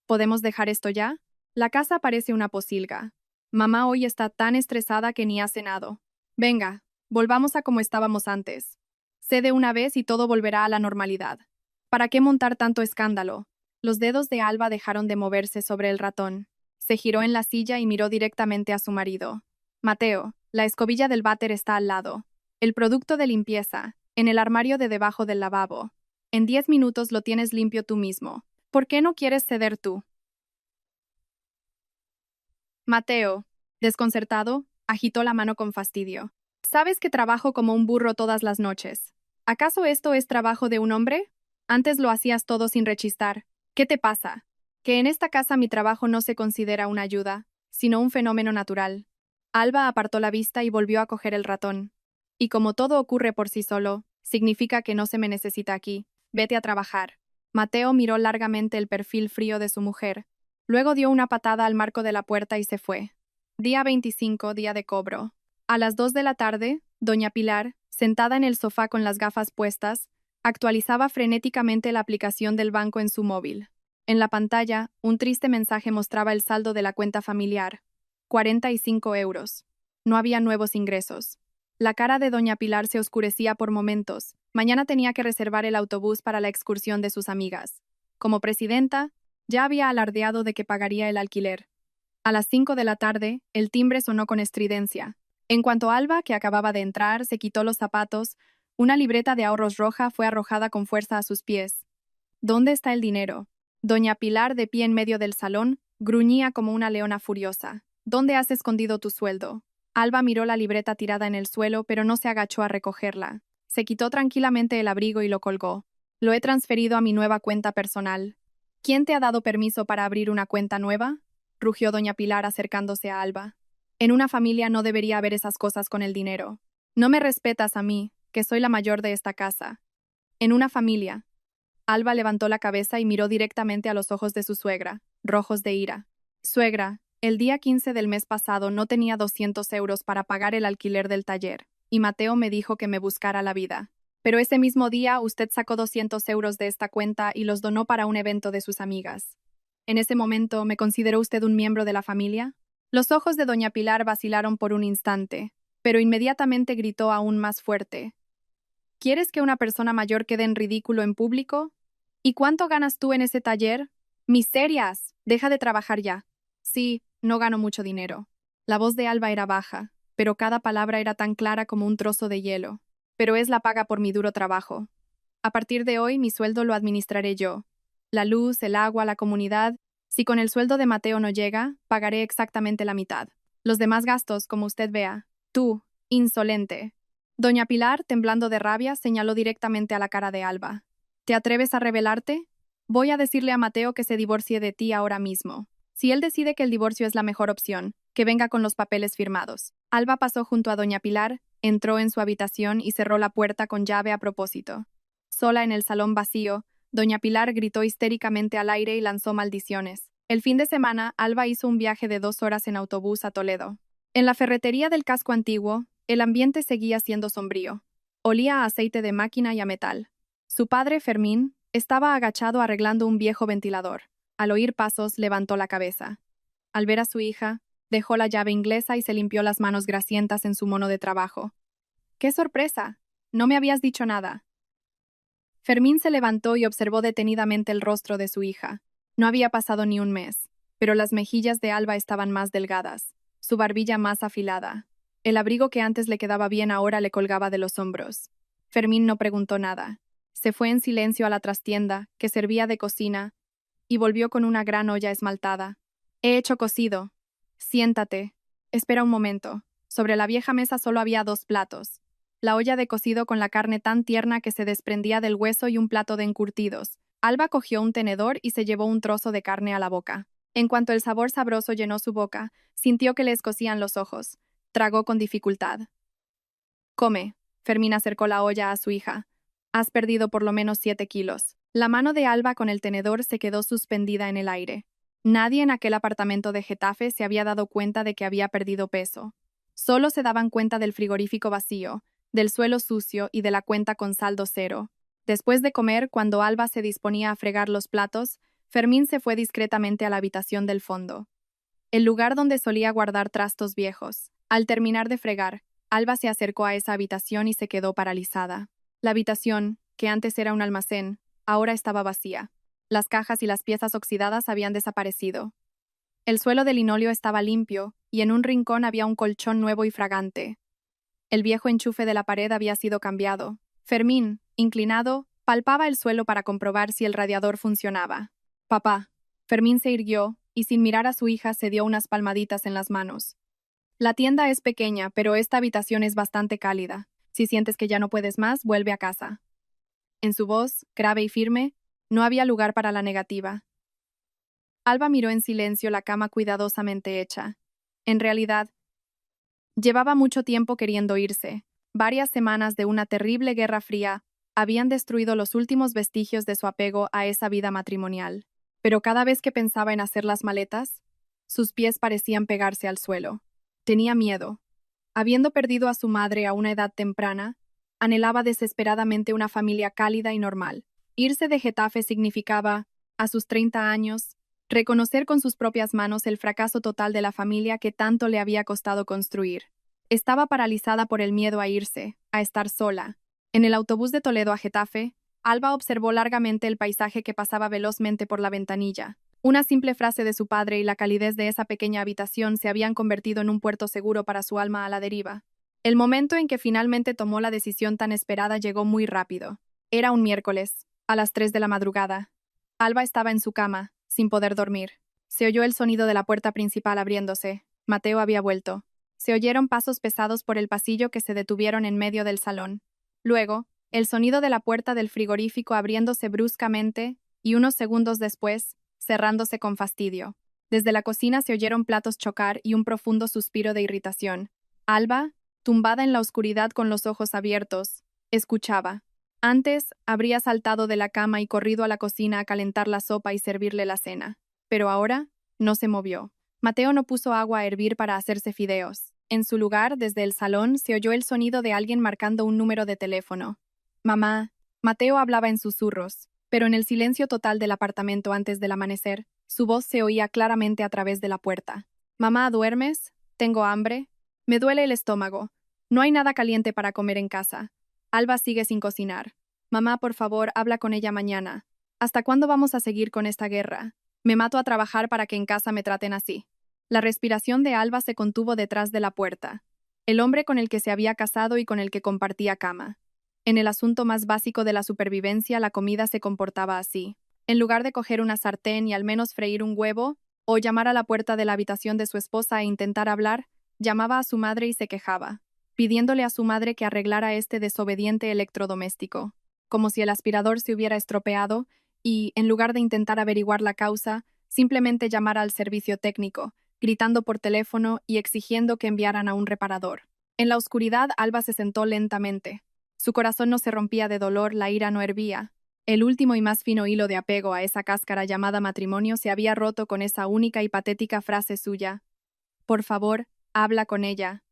¿Podemos dejar esto ya? La casa parece una posilga. Mamá hoy está tan estresada que ni ha cenado. Venga, volvamos a como estábamos antes. Cede una vez y todo volverá a la normalidad. ¿Para qué montar tanto escándalo? Los dedos de Alba dejaron de moverse sobre el ratón. Se giró en la silla y miró directamente a su marido. Mateo, la escobilla del váter está al lado. El producto de limpieza, en el armario de debajo del lavabo. En 10 minutos lo tienes limpio tú mismo. ¿Por qué no quieres ceder tú? Mateo, desconcertado, agitó la mano con fastidio. Sabes que trabajo como un burro todas las noches. ¿Acaso esto es trabajo de un hombre? Antes lo hacías todo sin rechistar. ¿Qué te pasa? Que en esta casa mi trabajo no se considera una ayuda, sino un fenómeno natural. Alba apartó la vista y volvió a coger el ratón. Y como todo ocurre por sí solo, significa que no se me necesita aquí. Vete a trabajar. Mateo miró largamente el perfil frío de su mujer. Luego dio una patada al marco de la puerta y se fue. Día 25, día de cobro. A las 2 de la tarde, doña Pilar, sentada en el sofá con las gafas puestas, actualizaba frenéticamente la aplicación del banco en su móvil. En la pantalla, un triste mensaje mostraba el saldo de la cuenta familiar. 45 euros. No había nuevos ingresos. La cara de doña Pilar se oscurecía por momentos. Mañana tenía que reservar el autobús para la excursión de sus amigas. Como presidenta, ya había alardeado de que pagaría el alquiler. A las 5 de la tarde, el timbre sonó con estridencia. En cuanto Alba, que acababa de entrar, se quitó los zapatos, una libreta de ahorros roja fue arrojada con fuerza a sus pies. ¿Dónde está el dinero? Doña Pilar, de pie en medio del salón, gruñía como una leona furiosa. ¿Dónde has escondido tu sueldo? Alba miró la libreta tirada en el suelo, pero no se agachó a recogerla. Se quitó tranquilamente el abrigo y lo colgó. Lo he transferido a mi nueva cuenta personal. ¿Quién te ha dado permiso para abrir una cuenta nueva? Rugió doña Pilar acercándose a Alba. En una familia no debería haber esas cosas con el dinero. No me respetas a mí, que soy la mayor de esta casa. En una familia. Alba levantó la cabeza y miró directamente a los ojos de su suegra, rojos de ira. Suegra, el día 15 del mes pasado no tenía 200 euros para pagar el alquiler del taller, y Mateo me dijo que me buscara la vida. Pero ese mismo día usted sacó 200 euros de esta cuenta y los donó para un evento de sus amigas. ¿En ese momento me consideró usted un miembro de la familia? Los ojos de doña Pilar vacilaron por un instante, pero inmediatamente gritó aún más fuerte. ¿Quieres que una persona mayor quede en ridículo en público? ¿Y cuánto ganas tú en ese taller? ¡Miserias! Deja de trabajar ya. Sí, no gano mucho dinero. La voz de Alba era baja, pero cada palabra era tan clara como un trozo de hielo. Pero es la paga por mi duro trabajo. A partir de hoy mi sueldo lo administraré yo. La luz, el agua, la comunidad. Si con el sueldo de Mateo no llega, pagaré exactamente la mitad. Los demás gastos, como usted vea. Tú, insolente. Doña Pilar, temblando de rabia, señaló directamente a la cara de Alba. ¿Te atreves a rebelarte? Voy a decirle a Mateo que se divorcie de ti ahora mismo. Si él decide que el divorcio es la mejor opción, que venga con los papeles firmados. Alba pasó junto a doña Pilar, entró en su habitación y cerró la puerta con llave a propósito. Sola en el salón vacío, doña Pilar gritó histéricamente al aire y lanzó maldiciones. El fin de semana, Alba hizo un viaje de 2 horas en autobús a Toledo. En la ferretería del casco antiguo, el ambiente seguía siendo sombrío. Olía a aceite de máquina y a metal. Su padre, Fermín, estaba agachado arreglando un viejo ventilador. Al oír pasos, levantó la cabeza. Al ver a su hija, dejó la llave inglesa y se limpió las manos grasientas en su mono de trabajo. ¡Qué sorpresa! No me habías dicho nada. Fermín se levantó y observó detenidamente el rostro de su hija. No había pasado ni un mes, pero las mejillas de Alba estaban más delgadas, su barbilla más afilada. El abrigo que antes le quedaba bien ahora le colgaba de los hombros. Fermín no preguntó nada. Se fue en silencio a la trastienda, que servía de cocina, y volvió con una gran olla esmaltada. He hecho cocido. Siéntate. Espera un momento. Sobre la vieja mesa solo había 2 platos. La olla de cocido con la carne tan tierna que se desprendía del hueso y un plato de encurtidos. Alba cogió un tenedor y se llevó un trozo de carne a la boca. En cuanto el sabor sabroso llenó su boca, sintió que le escocían los ojos. Tragó con dificultad. Come. Fermín acercó la olla a su hija. Has perdido por lo menos 7 kilos. La mano de Alba con el tenedor se quedó suspendida en el aire. Nadie en aquel apartamento de Getafe se había dado cuenta de que había perdido peso. Solo se daban cuenta del frigorífico vacío, del suelo sucio y de la cuenta con saldo cero. Después de comer, cuando Alba se disponía a fregar los platos, Fermín se fue discretamente a la habitación del fondo, el lugar donde solía guardar trastos viejos. Al terminar de fregar, Alba se acercó a esa habitación y se quedó paralizada. La habitación, que antes era un almacén, ahora estaba vacía. Las cajas y las piezas oxidadas habían desaparecido. El suelo de linóleo estaba limpio, y en un rincón había un colchón nuevo y fragante. El viejo enchufe de la pared había sido cambiado. Fermín, inclinado, palpaba el suelo para comprobar si el radiador funcionaba. Papá. Fermín se irguió, y sin mirar a su hija se dio unas palmaditas en las manos. La tienda es pequeña, pero esta habitación es bastante cálida. Si sientes que ya no puedes más, vuelve a casa. En su voz, grave y firme, no había lugar para la negativa. Alba miró en silencio la cama cuidadosamente hecha. En realidad, llevaba mucho tiempo queriendo irse. Varias semanas de una terrible guerra fría habían destruido los últimos vestigios de su apego a esa vida matrimonial. Pero cada vez que pensaba en hacer las maletas, sus pies parecían pegarse al suelo. Tenía miedo. Habiendo perdido a su madre a una edad temprana, anhelaba desesperadamente una familia cálida y normal. Irse de Getafe significaba, a sus 30 años, reconocer con sus propias manos el fracaso total de la familia que tanto le había costado construir. Estaba paralizada por el miedo a irse, a estar sola. En el autobús de Toledo a Getafe, Alba observó largamente el paisaje que pasaba velozmente por la ventanilla. Una simple frase de su padre y la calidez de esa pequeña habitación se habían convertido en un puerto seguro para su alma a la deriva. El momento en que finalmente tomó la decisión tan esperada llegó muy rápido. Era un miércoles. A las 3 de la madrugada. Alba estaba en su cama, sin poder dormir. Se oyó el sonido de la puerta principal abriéndose. Mateo había vuelto. Se oyeron pasos pesados por el pasillo que se detuvieron en medio del salón. Luego, el sonido de la puerta del frigorífico abriéndose bruscamente y unos segundos después, cerrándose con fastidio. Desde la cocina se oyeron platos chocar y un profundo suspiro de irritación. Alba, tumbada en la oscuridad con los ojos abiertos, escuchaba. Antes, habría saltado de la cama y corrido a la cocina a calentar la sopa y servirle la cena. Pero ahora, no se movió. Mateo no puso agua a hervir para hacerse fideos. En su lugar, desde el salón, se oyó el sonido de alguien marcando un número de teléfono. Mamá. Mateo hablaba en susurros, pero en el silencio total del apartamento antes del amanecer, su voz se oía claramente a través de la puerta. Mamá, ¿duermes? Tengo hambre. Me duele el estómago. No hay nada caliente para comer en casa. Alba sigue sin cocinar. Mamá, por favor, habla con ella mañana. ¿Hasta cuándo vamos a seguir con esta guerra? Me mato a trabajar para que en casa me traten así. La respiración de Alba se contuvo detrás de la puerta. El hombre con el que se había casado y con el que compartía cama. En el asunto más básico de la supervivencia, la comida se comportaba así. En lugar de coger una sartén y al menos freír un huevo, o llamar a la puerta de la habitación de su esposa e intentar hablar, llamaba a su madre y se quejaba, pidiéndole a su madre que arreglara este desobediente electrodoméstico, como si el aspirador se hubiera estropeado y, en lugar de intentar averiguar la causa, simplemente llamara al servicio técnico, gritando por teléfono y exigiendo que enviaran a un reparador. En la oscuridad, Alba se sentó lentamente. Su corazón no se rompía de dolor, la ira no hervía. El último y más fino hilo de apego a esa cáscara llamada matrimonio se había roto con esa única y patética frase suya. Por favor, habla con ella.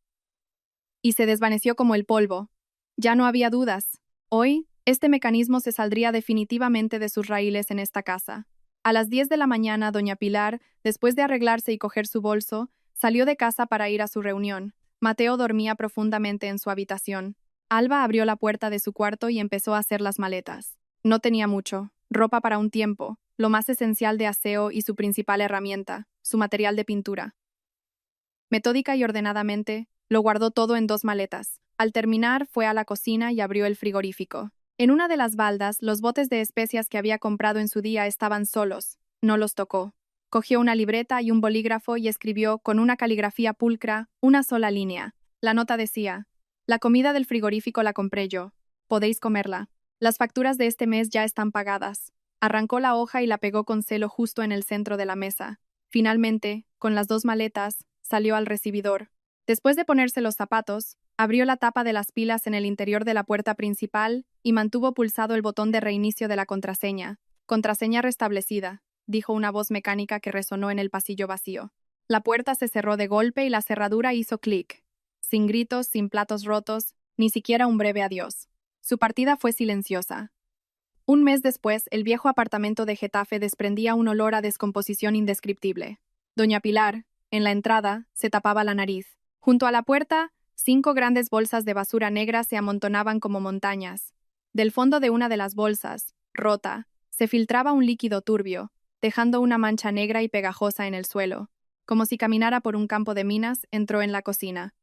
Y se desvaneció como el polvo. Ya no había dudas. Hoy, este mecanismo se saldría definitivamente de sus raíles en esta casa. A las 10 de la mañana, doña Pilar, después de arreglarse y coger su bolso, salió de casa para ir a su reunión. Mateo dormía profundamente en su habitación. Alba abrió la puerta de su cuarto y empezó a hacer las maletas. No tenía mucho, ropa para un tiempo, lo más esencial de aseo y su principal herramienta, su material de pintura. Metódica y ordenadamente, lo guardó todo en 2 maletas. Al terminar, fue a la cocina y abrió el frigorífico. En una de las baldas, los botes de especias que había comprado en su día estaban solos. No los tocó. Cogió una libreta y un bolígrafo y escribió, con una caligrafía pulcra, una sola línea. La nota decía: la comida del frigorífico la compré yo. Podéis comerla. Las facturas de este mes ya están pagadas. Arrancó la hoja y la pegó con celo justo en el centro de la mesa. Finalmente, con las 2 maletas, salió al recibidor. Después de ponerse los zapatos, abrió la tapa de las pilas en el interior de la puerta principal y mantuvo pulsado el botón de reinicio de la contraseña. Contraseña restablecida, dijo una voz mecánica que resonó en el pasillo vacío. La puerta se cerró de golpe y la cerradura hizo clic. Sin gritos, sin platos rotos, ni siquiera un breve adiós. Su partida fue silenciosa. Un mes después, el viejo apartamento de Getafe desprendía un olor a descomposición indescriptible. Doña Pilar, en la entrada, se tapaba la nariz. Junto a la puerta, 5 grandes bolsas de basura negra se amontonaban como montañas. Del fondo de una de las bolsas, rota, se filtraba un líquido turbio, dejando una mancha negra y pegajosa en el suelo. Como si caminara por un campo de minas, entró en la cocina.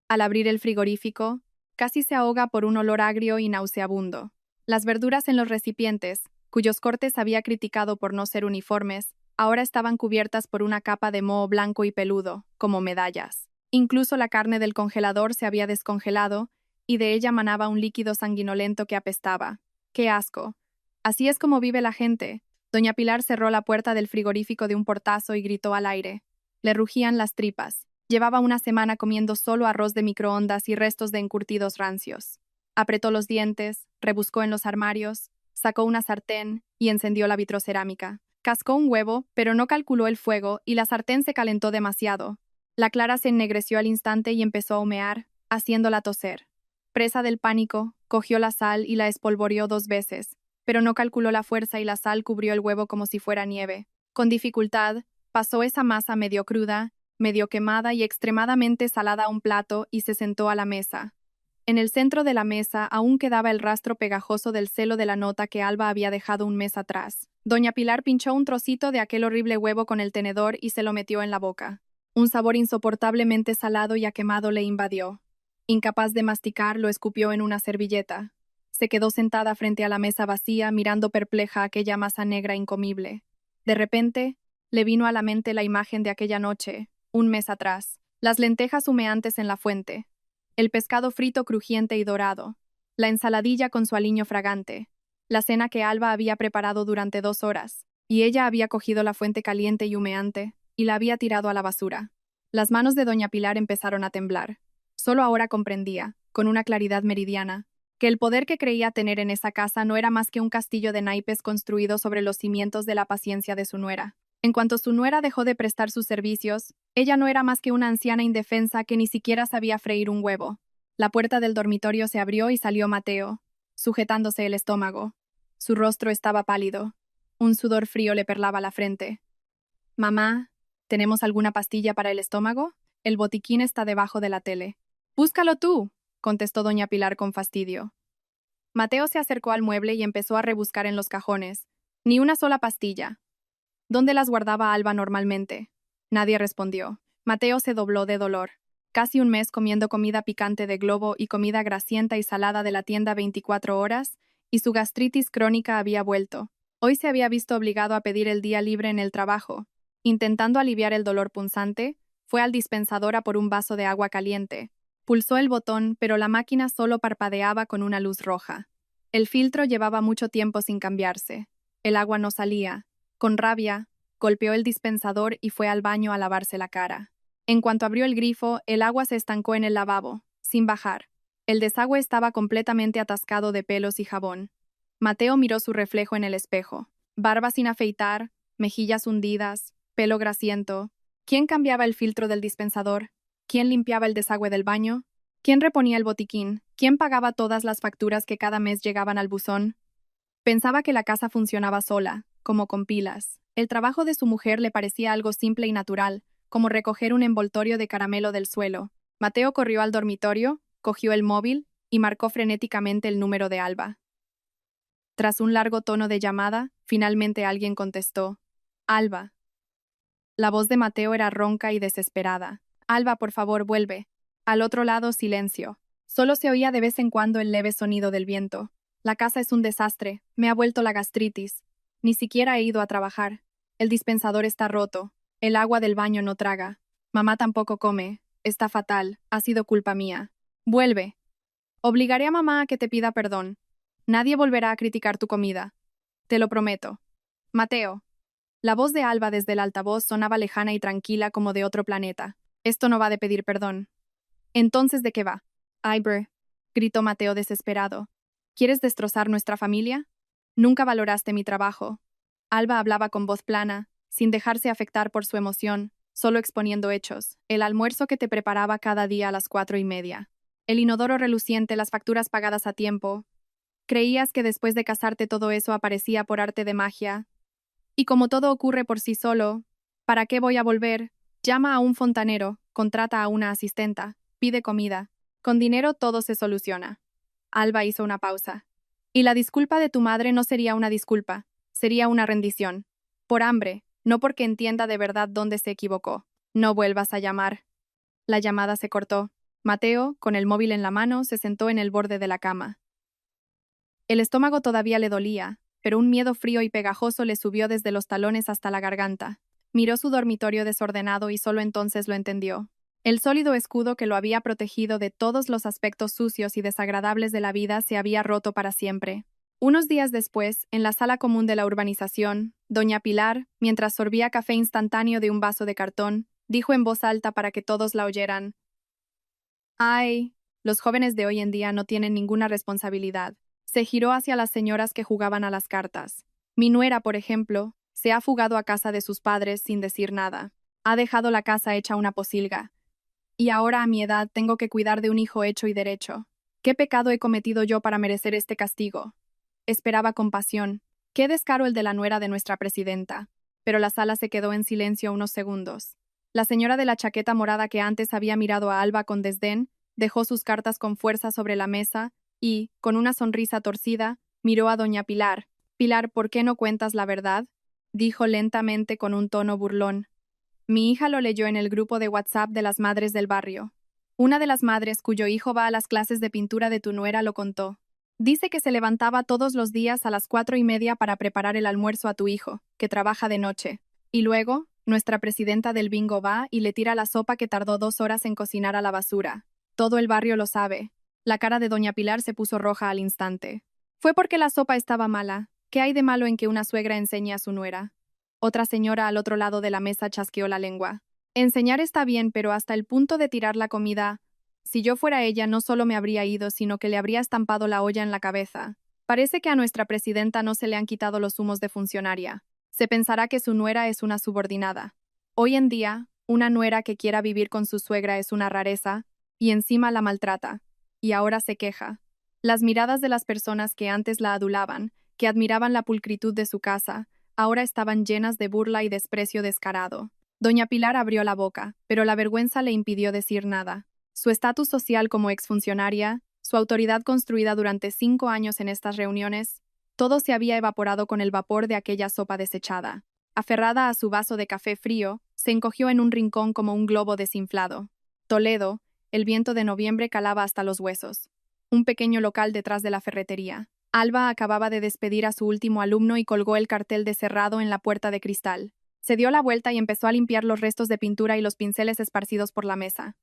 Al abrir el frigorífico, casi se ahoga por un olor agrio y nauseabundo. Las verduras en los recipientes, cuyos cortes había criticado por no ser uniformes, ahora estaban cubiertas por una capa de moho blanco y peludo, como medallas. Incluso la carne del congelador se había descongelado, y de ella manaba un líquido sanguinolento que apestaba. ¡Qué asco! Así es como vive la gente. Doña Pilar cerró la puerta del frigorífico de un portazo y gritó al aire. Le rugían las tripas. Llevaba una semana comiendo solo arroz de microondas y restos de encurtidos rancios. Apretó los dientes, rebuscó en los armarios, sacó una sartén y encendió la vitrocerámica. Cascó un huevo, pero no calculó el fuego y la sartén se calentó demasiado. La clara se ennegreció al instante y empezó a humear, haciéndola toser. Presa del pánico, cogió la sal y la espolvoreó 2 veces, pero no calculó la fuerza y la sal cubrió el huevo como si fuera nieve. Con dificultad, pasó esa masa medio cruda, medio quemada y extremadamente salada a un plato y se sentó a la mesa. En el centro de la mesa aún quedaba el rastro pegajoso del celo de la nota que Alba había dejado un mes atrás. Doña Pilar pinchó un trocito de aquel horrible huevo con el tenedor y se lo metió en la boca. Un sabor insoportablemente salado y a quemado le invadió. Incapaz de masticar, lo escupió en una servilleta. Se quedó sentada frente a la mesa vacía, mirando perpleja aquella masa negra incomible. De repente, le vino a la mente la imagen de aquella noche, un mes atrás. Las lentejas humeantes en la fuente, el pescado frito crujiente y dorado, la ensaladilla con su aliño fragante, la cena que Alba había preparado durante 2 horas, y ella había cogido la fuente caliente y humeante, y la había tirado a la basura. Las manos de doña Pilar empezaron a temblar. Solo ahora comprendía, con una claridad meridiana, que el poder que creía tener en esa casa no era más que un castillo de naipes construido sobre los cimientos de la paciencia de su nuera. En cuanto su nuera dejó de prestar sus servicios, ella no era más que una anciana indefensa que ni siquiera sabía freír un huevo. La puerta del dormitorio se abrió y salió Mateo, sujetándose el estómago. Su rostro estaba pálido. Un sudor frío le perlaba la frente. «Mamá, ¿tenemos alguna pastilla para el estómago? El botiquín está debajo de la tele». «Búscalo tú», contestó doña Pilar con fastidio. Mateo se acercó al mueble y empezó a rebuscar en los cajones. Ni una sola pastilla. ¿Dónde las guardaba Alba normalmente? Nadie respondió. Mateo se dobló de dolor. Casi un mes comiendo comida picante de Globo y comida grasienta y salada de la tienda 24 horas, y su gastritis crónica había vuelto. Hoy se había visto obligado a pedir el día libre en el trabajo. Intentando aliviar el dolor punzante, fue al dispensador a por un vaso de agua caliente. Pulsó el botón, pero la máquina solo parpadeaba con una luz roja. El filtro llevaba mucho tiempo sin cambiarse. El agua no salía. Con rabia, golpeó el dispensador y fue al baño a lavarse la cara. En cuanto abrió el grifo, el agua se estancó en el lavabo, sin bajar. El desagüe estaba completamente atascado de pelos y jabón. Mateo miró su reflejo en el espejo. Barba sin afeitar, mejillas hundidas, pelo grasiento. ¿Quién cambiaba el filtro del dispensador? ¿Quién limpiaba el desagüe del baño? ¿Quién reponía el botiquín? ¿Quién pagaba todas las facturas que cada mes llegaban al buzón? Pensaba que la casa funcionaba sola, como con pilas. El trabajo de su mujer le parecía algo simple y natural, como recoger un envoltorio de caramelo del suelo. Mateo corrió al dormitorio, cogió el móvil y marcó frenéticamente el número de Alba. Tras un largo tono de llamada, finalmente alguien contestó. «Alba». La voz de Mateo era ronca y desesperada. «Alba, por favor, vuelve». Al otro lado, silencio. Solo se oía de vez en cuando el leve sonido del viento. «La casa es un desastre. Me ha vuelto la gastritis. Ni siquiera he ido a trabajar. El dispensador está roto. El agua del baño no traga. Mamá tampoco come. Está fatal. Ha sido culpa mía. Vuelve. Obligaré a mamá a que te pida perdón. Nadie volverá a criticar tu comida. Te lo prometo. Mateo». La voz de Alba desde el altavoz sonaba lejana y tranquila como de otro planeta. «Esto no va de pedir perdón». «¿Entonces de qué va?» «Iber», gritó Mateo desesperado. «¿Quieres destrozar nuestra familia? Nunca valoraste mi trabajo». Alba hablaba con voz plana, sin dejarse afectar por su emoción, solo exponiendo hechos. El almuerzo que te preparaba cada día a las 4:30. El inodoro reluciente, las facturas pagadas a tiempo. Creías que después de casarte todo eso aparecía por arte de magia. Y como todo ocurre por sí solo, ¿para qué voy a volver? Llama a un fontanero, contrata a una asistenta, pide comida. Con dinero todo se soluciona. Alba hizo una pausa. Y la disculpa de tu madre no sería una disculpa, sería una rendición. Por hambre, no porque entienda de verdad dónde se equivocó. No vuelvas a llamar. La llamada se cortó. Mateo, con el móvil en la mano, se sentó en el borde de la cama. El estómago todavía le dolía, pero un miedo frío y pegajoso le subió desde los talones hasta la garganta. Miró su dormitorio desordenado y solo entonces lo entendió. El sólido escudo que lo había protegido de todos los aspectos sucios y desagradables de la vida se había roto para siempre. Unos días después, en la sala común de la urbanización, doña Pilar, mientras sorbía café instantáneo de un vaso de cartón, dijo en voz alta para que todos la oyeran: «Ay, los jóvenes de hoy en día no tienen ninguna responsabilidad». Se giró hacia las señoras que jugaban a las cartas. «Mi nuera, por ejemplo, se ha fugado a casa de sus padres sin decir nada. Ha dejado la casa hecha una posilga. Y ahora a mi edad tengo que cuidar de un hijo hecho y derecho. ¿Qué pecado he cometido yo para merecer este castigo?». Esperaba compasión. Qué descaro el de la nuera de nuestra presidenta. Pero la sala se quedó en silencio unos segundos. La señora de la chaqueta morada que antes había mirado a Alba con desdén, dejó sus cartas con fuerza sobre la mesa y, con una sonrisa torcida, miró a doña Pilar. «Pilar, ¿por qué no cuentas la verdad?», dijo lentamente con un tono burlón. «Mi hija lo leyó en el grupo de WhatsApp de las madres del barrio. Una de las madres cuyo hijo va a las clases de pintura de tu nuera lo contó. Dice que se levantaba todos los días a las 4:30 para preparar el almuerzo a tu hijo, que trabaja de noche. Y luego, nuestra presidenta del bingo va y le tira la sopa que tardó 2 horas en cocinar a la basura. Todo el barrio lo sabe. La cara de doña Pilar se puso roja al instante. Fue porque la sopa estaba mala. ¿Qué hay de malo en que una suegra enseñe a su nuera? Otra señora al otro lado de la mesa chasqueó la lengua. Enseñar está bien, pero hasta el punto de tirar la comida. Si yo fuera ella, no solo me habría ido, sino que le habría estampado la olla en la cabeza. Parece que a nuestra presidenta no se le han quitado los humos de funcionaria. Se pensará que su nuera es una subordinada. Hoy en día, una nuera que quiera vivir con su suegra es una rareza, y encima la maltrata. Y ahora se queja. Las miradas de las personas que antes la adulaban, que admiraban la pulcritud de su casa, ahora estaban llenas de burla y desprecio descarado. Doña Pilar abrió la boca, pero la vergüenza le impidió decir nada. Su estatus social como exfuncionaria, su autoridad construida durante 5 años en estas reuniones, todo se había evaporado con el vapor de aquella sopa desechada. Aferrada a su vaso de café frío, se encogió en un rincón como un globo desinflado. Toledo, el viento de noviembre calaba hasta los huesos. Un pequeño local detrás de la ferretería. Alba acababa de despedir a su último alumno y colgó el cartel de cerrado en la puerta de cristal. Se dio la vuelta y empezó a limpiar los restos de pintura y los pinceles esparcidos por la mesa.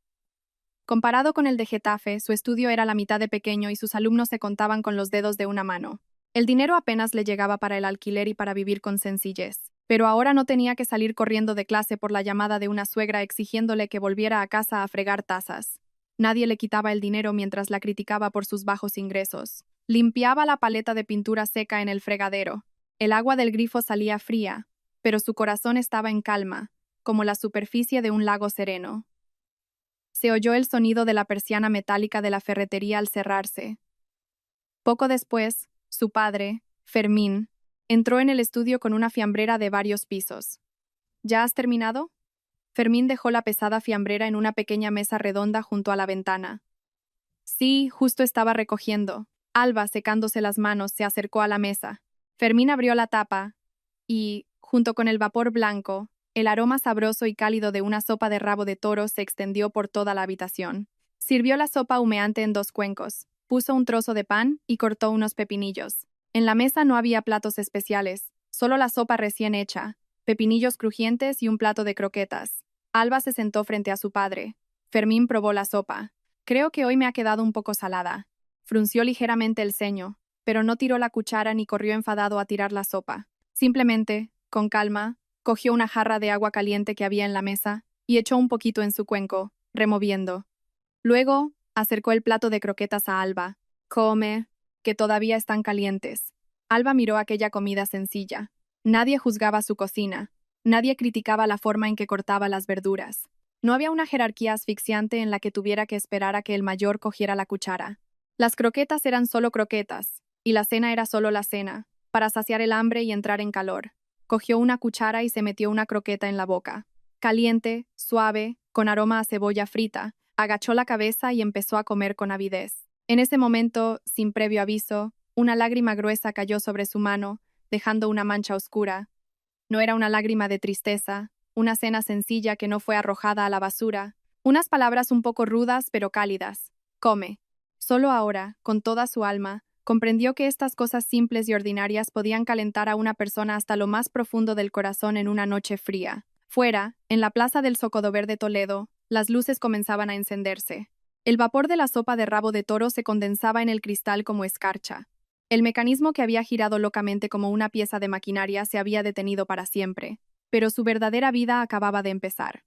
Comparado con el de Getafe, su estudio era la mitad de pequeño y sus alumnos se contaban con los dedos de una mano. El dinero apenas le llegaba para el alquiler y para vivir con sencillez. Pero ahora no tenía que salir corriendo de clase por la llamada de una suegra exigiéndole que volviera a casa a fregar tazas. Nadie le quitaba el dinero mientras la criticaba por sus bajos ingresos. Limpiaba la paleta de pintura seca en el fregadero. El agua del grifo salía fría, pero su corazón estaba en calma, como la superficie de un lago sereno. Se oyó el sonido de la persiana metálica de la ferretería al cerrarse. Poco después, su padre, Fermín, entró en el estudio con una fiambrera de varios pisos. ¿Ya has terminado? Fermín dejó la pesada fiambrera en una pequeña mesa redonda junto a la ventana. Sí, justo estaba recogiendo. Alba, secándose las manos, se acercó a la mesa. Fermín abrió la tapa y, junto con el vapor blanco, el aroma sabroso y cálido de una sopa de rabo de toro se extendió por toda la habitación. Sirvió la sopa humeante en 2 cuencos, puso un trozo de pan y cortó unos pepinillos. En la mesa no había platos especiales, solo la sopa recién hecha, pepinillos crujientes y un plato de croquetas. Alba se sentó frente a su padre. Fermín probó la sopa. Creo que hoy me ha quedado un poco salada. Frunció ligeramente el ceño, pero no tiró la cuchara ni corrió enfadado a tirar la sopa. Simplemente, con calma, cogió una jarra de agua caliente que había en la mesa y echó un poquito en su cuenco, removiendo. Luego, acercó el plato de croquetas a Alba. Come, que todavía están calientes. Alba miró aquella comida sencilla. Nadie juzgaba su cocina. Nadie criticaba la forma en que cortaba las verduras. No había una jerarquía asfixiante en la que tuviera que esperar a que el mayor cogiera la cuchara. Las croquetas eran solo croquetas, y la cena era solo la cena, para saciar el hambre y entrar en calor. Cogió una cuchara y se metió una croqueta en la boca. Caliente, suave, con aroma a cebolla frita, agachó la cabeza y empezó a comer con avidez. En ese momento, sin previo aviso, una lágrima gruesa cayó sobre su mano, dejando una mancha oscura. No era una lágrima de tristeza, una cena sencilla que no fue arrojada a la basura, unas palabras un poco rudas pero cálidas. Come. Solo ahora, con toda su alma, comprendió que estas cosas simples y ordinarias podían calentar a una persona hasta lo más profundo del corazón en una noche fría. Fuera, en la plaza del Zocodover de Toledo, las luces comenzaban a encenderse. El vapor de la sopa de rabo de toro se condensaba en el cristal como escarcha. El mecanismo que había girado locamente como una pieza de maquinaria se había detenido para siempre, pero su verdadera vida acababa de empezar.